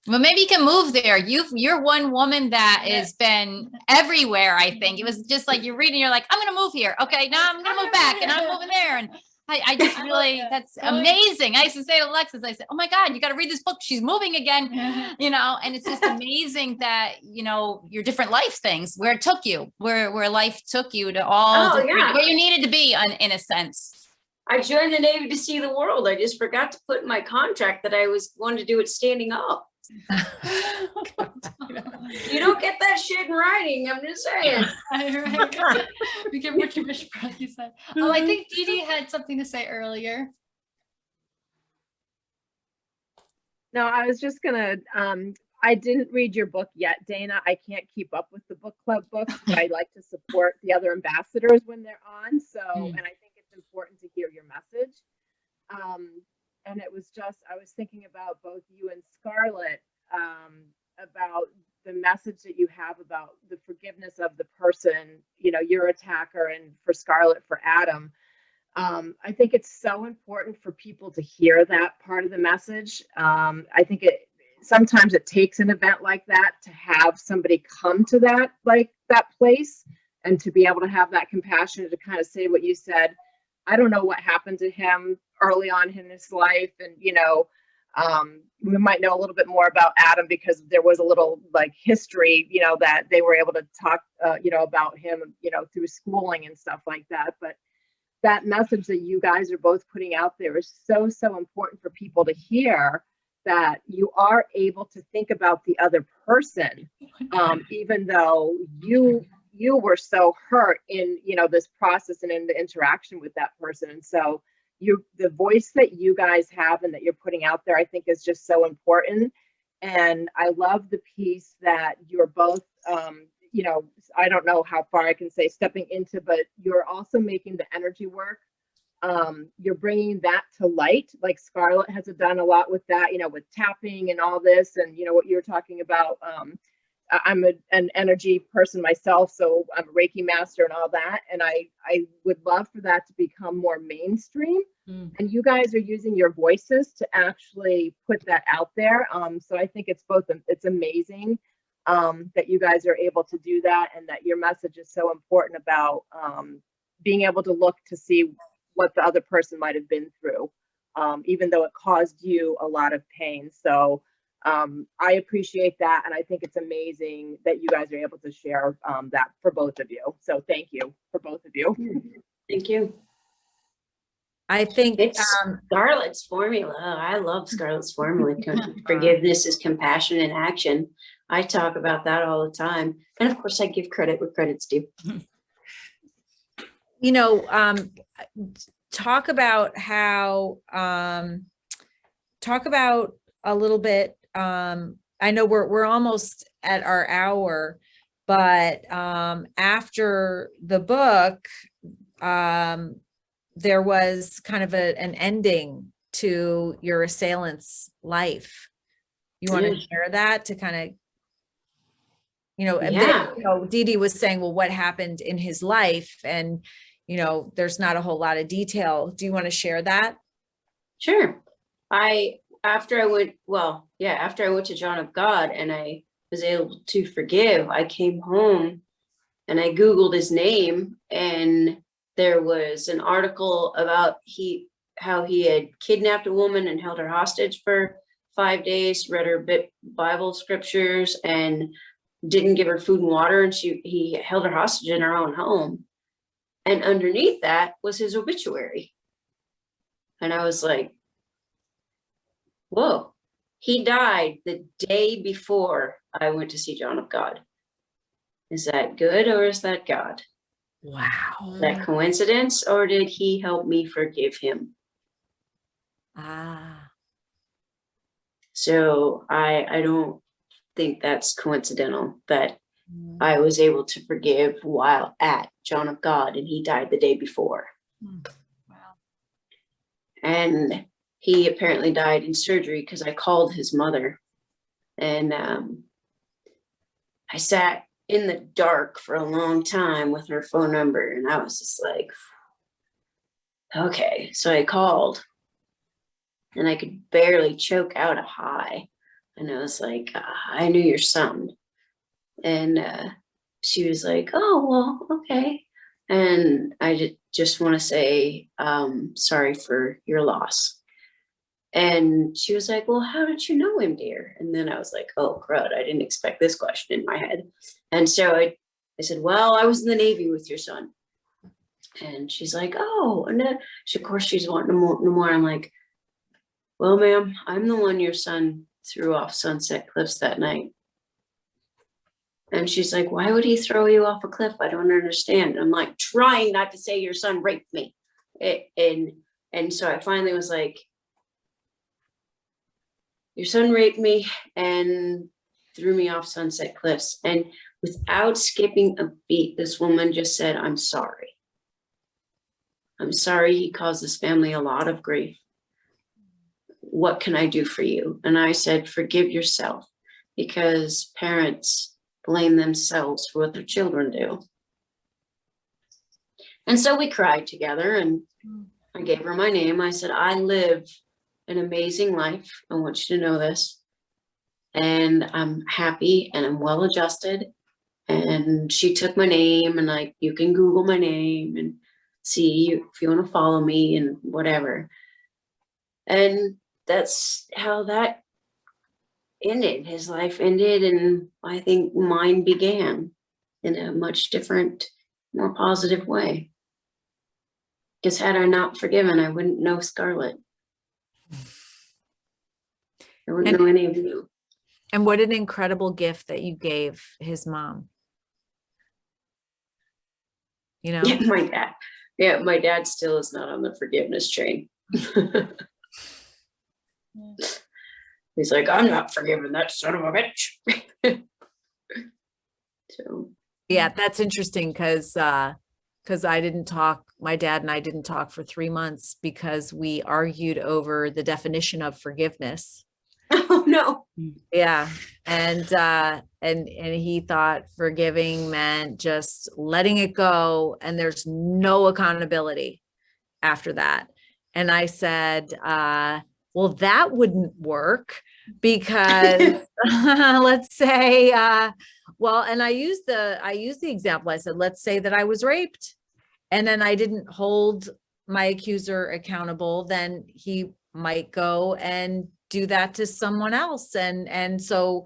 Well, maybe you can move there. You're one woman that has been everywhere. I think it was just like you're reading, you're like, I'm going to move here. Okay, now I'm going to move back and I'm moving there. And I just really, that's amazing. I used to say to Alexis, I said, oh my God, you got to read this book. She's moving again, and it's just amazing that, your different life things, where it took you, where life took you to all where you needed to be in a sense. I joined the Navy to see the world. I just forgot to put in my contract that I wanted to do it standing up. You don't get that shit in writing. I'm just saying. We can put your wish, you said. Oh, I think Dee Dee had something to say earlier. No, I was just gonna, I didn't read your book yet, Dana. I can't keep up with the book club books. I like to support the other ambassadors when they're on. So, and I think it's important to hear your message. And it was just, I was thinking about both you and Scarlett, about the message that you have about the forgiveness of the person, your attacker, and for Scarlett, for Adam. I think it's so important for people to hear that part of the message. I think sometimes it takes an event like that to have somebody come to that place, and to be able to have that compassion to kind of say what you said. I don't know what happened to him early on in his life. And, we might know a little bit more about Adam because there was a little history, that they were able to talk, about him, through schooling and stuff like that. But that message that you guys are both putting out there is so, so important for people to hear, that you are able to think about the other person, even though you were so hurt in, this process and in the interaction with that person. And so the voice that you guys have and that you're putting out there, I think is just so important. And I love the piece that you're both, I don't know how far I can say stepping into, but you're also making the energy work. You're bringing that to light, like Scarlett has done a lot with that, with tapping and all this, and what you're talking about. I'm an energy person myself, so I'm a Reiki master and all that. And I would love for that to become more mainstream. And you guys are using your voices to actually put that out there. So I think it's amazing that you guys are able to do that, and that your message is so important about being able to look to see what the other person might have been through, even though it caused you a lot of pain. So I appreciate that. And I think it's amazing that you guys are able to share that for both of you. So thank you for both of you. Thank you. I think it's Scarlett's formula. I love Scarlett's formula. Forgiveness is compassion in action. I talk about that all the time. And of course I give credit where credit's due. Talk about how, talk about a little bit, I know we're almost at our hour, but after the book, there was kind of an ending to your assailant's life. You want to share that to kind of, Dee Dee was saying, well, what happened in his life? And, there's not a whole lot of detail. Do you want to share that? Sure. After I went to John of God and I was able to forgive, I came home and I Googled his name, and there was an article about how he had kidnapped a woman and held her hostage for 5 days, read her Bible scriptures, and didn't give her food and water, and he held her hostage in her own home. And underneath that was his obituary. And I was like, whoa, he died the day before I went to see John of God. Is that good or is that God? Wow. Is that coincidence or did he help me forgive him? Ah. So I don't think that's coincidental that I was able to forgive while at John of God and he died the day before. Wow. And he apparently died in surgery because I called his mother and I sat in the dark for a long time with her phone number and I was just like, okay. So I called and I could barely choke out a hi. And I was like, I knew your son. And she was like, oh, well, okay. And I just want to say, sorry for your loss. And she was like, well, how did you know him, dear? And then I was like, oh, crud, I didn't expect this question in my head. And so I said, well, I was in the Navy with your son. And she's like, oh, and then of course she's wanting no more. I'm like, well, ma'am, I'm the one your son threw off Sunset Cliffs that night. And she's like, why would he throw you off a cliff? I don't understand. And I'm like, trying not to say your son raped me. And so I finally was like, your son raped me and threw me off Sunset Cliffs. And without skipping a beat, this woman just said, I'm sorry. I'm sorry he caused this family a lot of grief. What can I do for you? And I said, forgive yourself, because parents blame themselves for what their children do. And so we cried together and I gave her my name. I said, I live an amazing life. I want you to know this. And I'm happy and I'm well adjusted. And she took my name and you can Google my name and see if you want to follow me and whatever. And that's how that ended. His life ended, and I think mine began in a much different, more positive way. Because had I not forgiven, I wouldn't know Scarlett. I wouldn't know any of you. And what an incredible gift that you gave his mom. You know? Yeah, my dad still is not on the forgiveness train. He's like, I'm not forgiving that son of a bitch. So yeah, that's interesting because my dad and I didn't talk for 3 months because we argued over the definition of forgiveness. Oh no. Yeah. And he thought forgiving meant just letting it go and there's no accountability after that. And I said, well, that wouldn't work because let's say, well, and I used the example. I said, let's say that I was raped and then I didn't hold my accuser accountable, then he might go and do that to someone else. And so,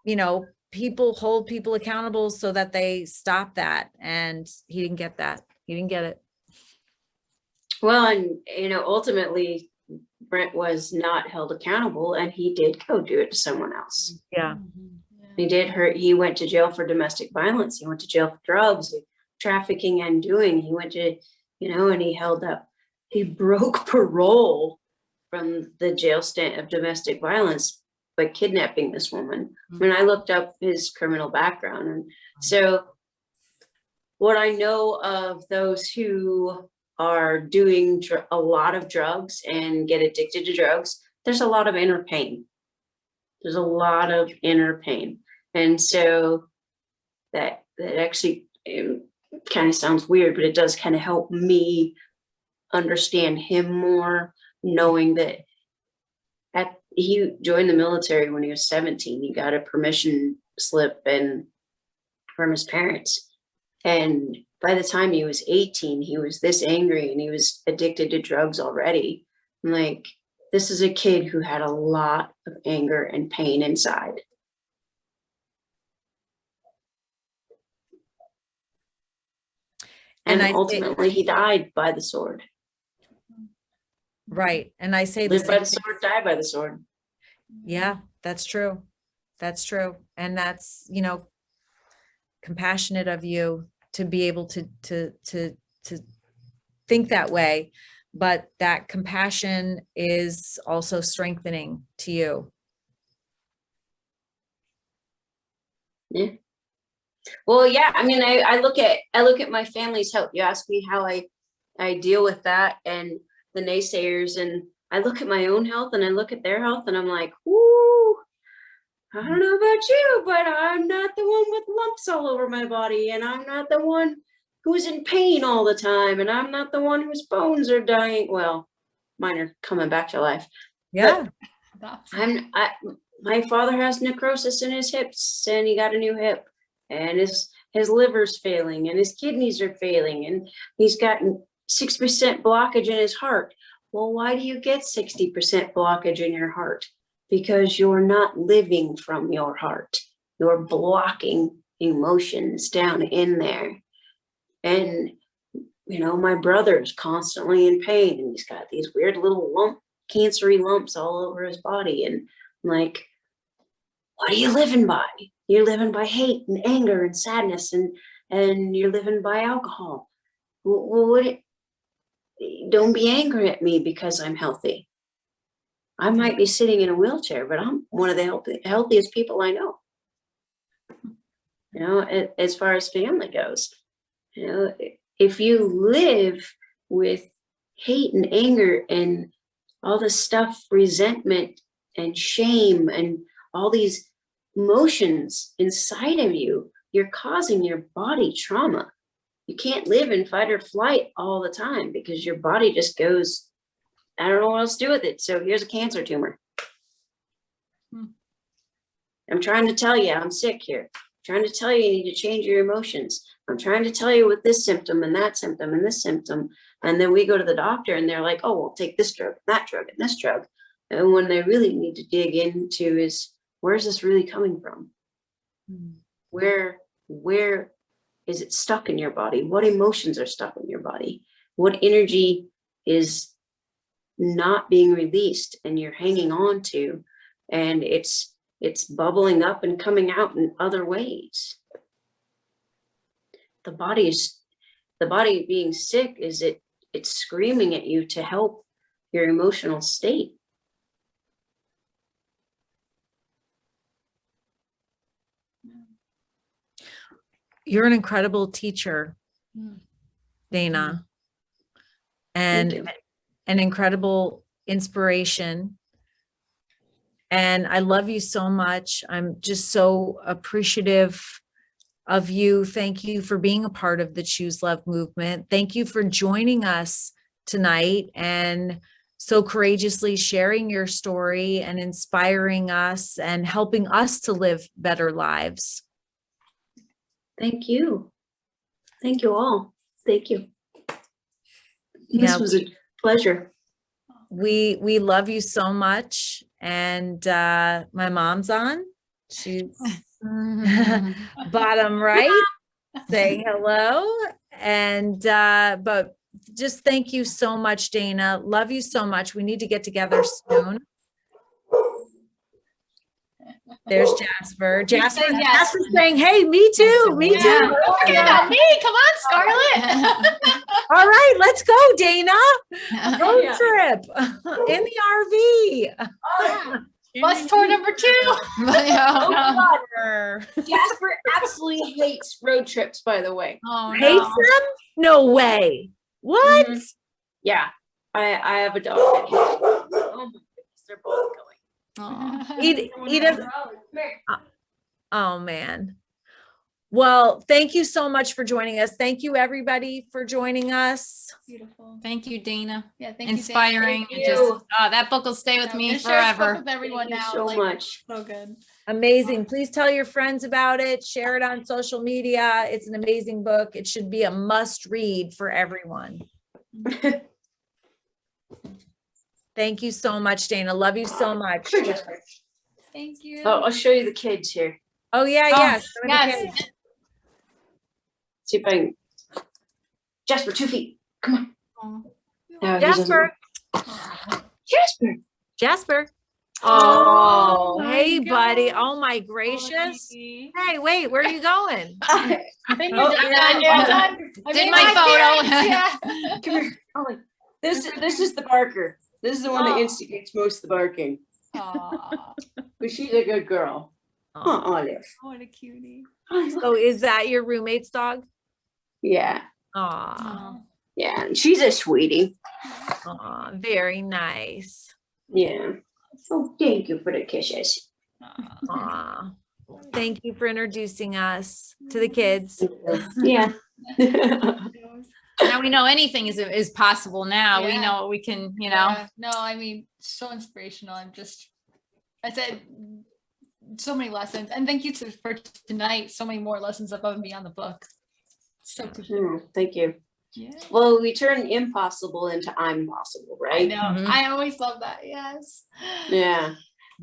you know, people hold people accountable so that they stop that. And he didn't get that. He didn't get it. Well, and ultimately Brent was not held accountable and he did go do it to someone else. Yeah. He went to jail for domestic violence. He went to jail for drugs, trafficking and doing. He went to, and he broke parole from the jail stint of domestic violence by kidnapping this woman. When I looked up his criminal background. And so what I know of those who are doing a lot of drugs and get addicted to drugs, there's a lot of inner pain. There's a lot of inner pain. And so that actually kind of sounds weird, but it does kind of help me understand him more, knowing that he joined the military when he was 17. He got a permission slip from his parents. And by the time he was 18, he was this angry and he was addicted to drugs already. I'm like, this is a kid who had a lot of anger and pain inside. And ultimately he died by the sword. Right. And I say live by the sword, die by the sword. Yeah, that's true. That's true. And that's, compassionate of you to be able to think that way, but that compassion is also strengthening to you. Yeah. Well, yeah, I mean, I look at my family's health. You ask me how I deal with that and the naysayers, and I look at my own health and I look at their health and I'm like, whoo, I don't know about you, but I'm not the one with lumps all over my body, and I'm not the one who's in pain all the time, and I'm not the one whose bones are dying. Well, mine are coming back to life. Yeah. But my father has necrosis in his hips, and he got a new hip, and his liver's failing, and his kidneys are failing, and he's gotten 6% blockage in his heart. Well, why do you get 60% blockage in your heart? Because you're not living from your heart. You're blocking emotions down in there. And, you know, my brother's constantly in pain, and he's got these weird little cancery lumps all over his body. And I'm like, what are you living by? You're living by hate and anger and sadness, and you're living by alcohol. Well, don't be angry at me because I'm healthy. I might be sitting in a wheelchair, but I'm one of the healthiest people I know. You know, as far as family goes, you know, if you live with hate and anger and all this stuff, resentment and shame and all these emotions inside of you, you're causing your body trauma. You can't live in fight or flight all the time because your body just goes, I don't know what else to do with it. So here's a cancer tumor. I'm trying to tell you I'm sick here. I'm trying to tell you you need to change your emotions. I'm trying to tell you with this symptom and that symptom and this symptom. And then we go to the doctor and they're like, oh, we'll take this drug, that drug, and this drug. And when they really need to dig into is, where's this really coming from? Where is it stuck in your body? What emotions are stuck in your body? What energy is not being released and you're hanging on to, and it's bubbling up and coming out in other ways? The body being sick is it's screaming at you to help your emotional state. You're an incredible teacher, Dana, and an incredible inspiration. And I love you so much. I'm just so appreciative of you. Thank you for being a part of the Choose Love movement. Thank you for joining us tonight and so courageously sharing your story and inspiring us and helping us to live better lives. Thank you. Thank you all. Thank you. This was a pleasure. We love you so much. And my mom's on. She's bottom right saying hello. And but just thank you so much, Dana. Love you so much. We need to get together soon. There's Jasper. Jasper's saying, hey, me too. Me too. Don't forget about me. Come on, Scarlett. All right, let's go, Dana. Road trip in the RV. Bus tour number 2. Oh, God. Jasper absolutely hates road trips, by the way. Oh, no. Hates them? No way. What? Mm-hmm. Yeah, I have a dog. Oh my goodness, they're both going. He doesn't. Oh man. Well, thank you so much for joining us. Thank you everybody for joining us. Beautiful. Thank you, Dana. Yeah, thank Inspiring. you. Just that book will stay with me forever. With everyone Thank now. you so much. So good. Amazing. Please tell your friends about it. Share it on social media. It's an amazing book. It should be a must read for everyone. Thank you so much, Dana. Love you so much. Thank you. Oh, I'll show you the kids here. Oh yeah. Yes. See if I can. Jasper, 2 feet. Come on. No, Jasper. Jasper. Oh, my hey, buddy. God. Oh my gracious. Lucky. Hey, wait, where are you going? I think Oh, you're yeah, done. yeah. You're done. I Did made my photo. appearance, yeah. Come here, Ollie. This is the barker. This is the one that Oh. instigates most of the barking. Aw, But she's a good girl. Huh, Oh. Olive. what a cutie. So is that your roommate's dog? Yeah, Aw, yeah. And she's a sweetie. aw, very nice. Yeah. Oh, thank you for the kisses. Aw. Thank you for introducing us to the kids. Yeah. Now we know anything is possible now. We Yeah. know we can, you know. Yeah. No, I mean, so inspirational. I said so many lessons. And thank you for tonight. So many more lessons above and beyond the book. So appreciate it. Thank you. Yeah. Well, we turn impossible into I'm possible, I right? know. Mhm. I always love that. Yes. Yeah.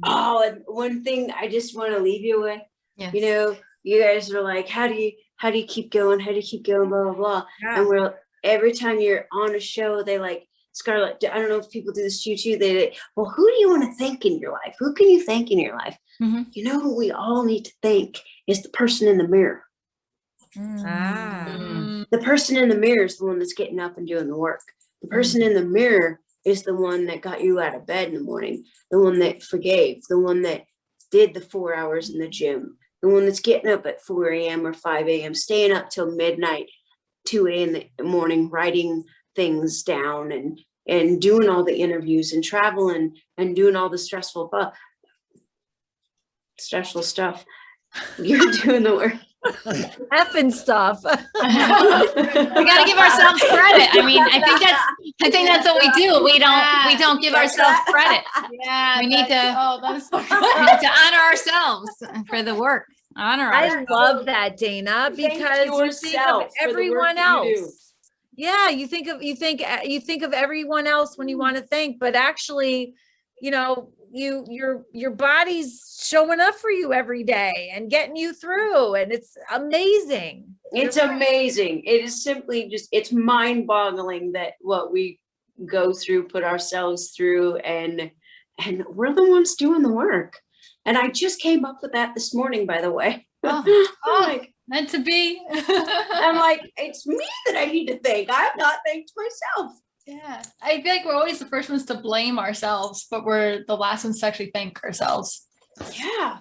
Oh, and one thing I just want to leave you with, Yes. you know, you guys are like, how do you keep going? How do you keep going? Blah, blah, blah. Yeah. And we're every time you're on a show, they like, Scarlett, I don't know if people do this to you too. They well, who do you want to thank in your life? Who can you thank in your life? Mhm. You know who we all need to thank is the person in the mirror. Ah. Mm. The person in the mirror is the one that's getting up and doing the work. The person in the mirror is the one that got you out of bed in the morning, the one that forgave, the one that did the 4 hours in the gym, the one that's getting up at 4 a.m. or 5 a.m., staying up till midnight, 2 a.m. in the morning, writing things down and doing all the interviews and traveling and doing all the stressful stuff. You're doing the work. Effing stuff. We got to give ourselves credit. I mean, I think that's what we do. We don't give ourselves credit. Yeah. We need to- Oh, that's so We need to honor ourselves for the work. Honor I ourselves. love that, Dana, Thank because you think yourself of for the work everyone that you do. else. Yeah, you think of everyone else when you want to thank, but actually, you know, your body's showing up for you every day and getting you through, and it's amazing. It's amazing. It is simply just, it's mind-boggling that what we go through, put ourselves through, and we're the ones doing the work. And I just came up with that this morning, by the way. Oh, I'm like, meant to be. I'm like, it's me that I need to thank. I've not thanked myself. Yeah. I feel like we're always the first ones to blame ourselves, but we're the last ones to actually thank ourselves. Yeah.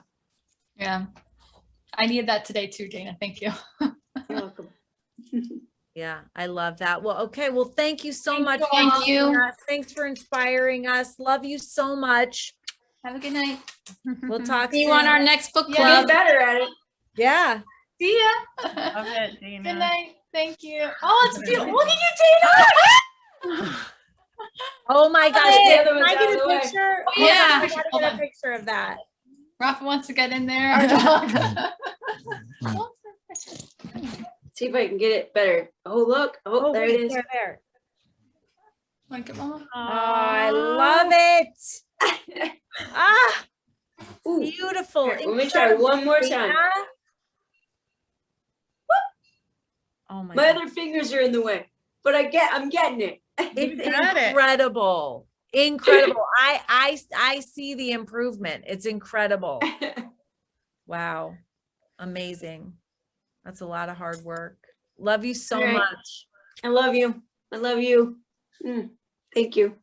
Yeah. I needed that today too, Dana. Thank you. You're welcome. Yeah, I love that. Well, okay. Well, thank you so much. for Thank helping you. us. Thanks for inspiring us. Love you so much. Have a good night. We'll talk See you soon. on our next book Yeah. club. Get better at it. Yeah. See ya. Love it, Dana. Good night. Thank you. Oh, it's beautiful. Look at you, Dana. Oh my gosh. The Can other one's I out get of the a way. picture? Oh, Hold yeah. on, I gotta Hold get a on. picture of that. Rafa wants to get in there. See if I can get it better. Oh, look. Oh, there wait, it is. there. Want to get Mama? Oh, I love it. Ah, Ooh. beautiful. Here, let me try one more time. Dana. Oh my My God. other fingers are in the way, but I'm getting it. It's got it. incredible. Incredible. I see the improvement. It's incredible. Wow. Amazing. That's a lot of hard work. Love you so All right. much. I love you. I love you. Thank you.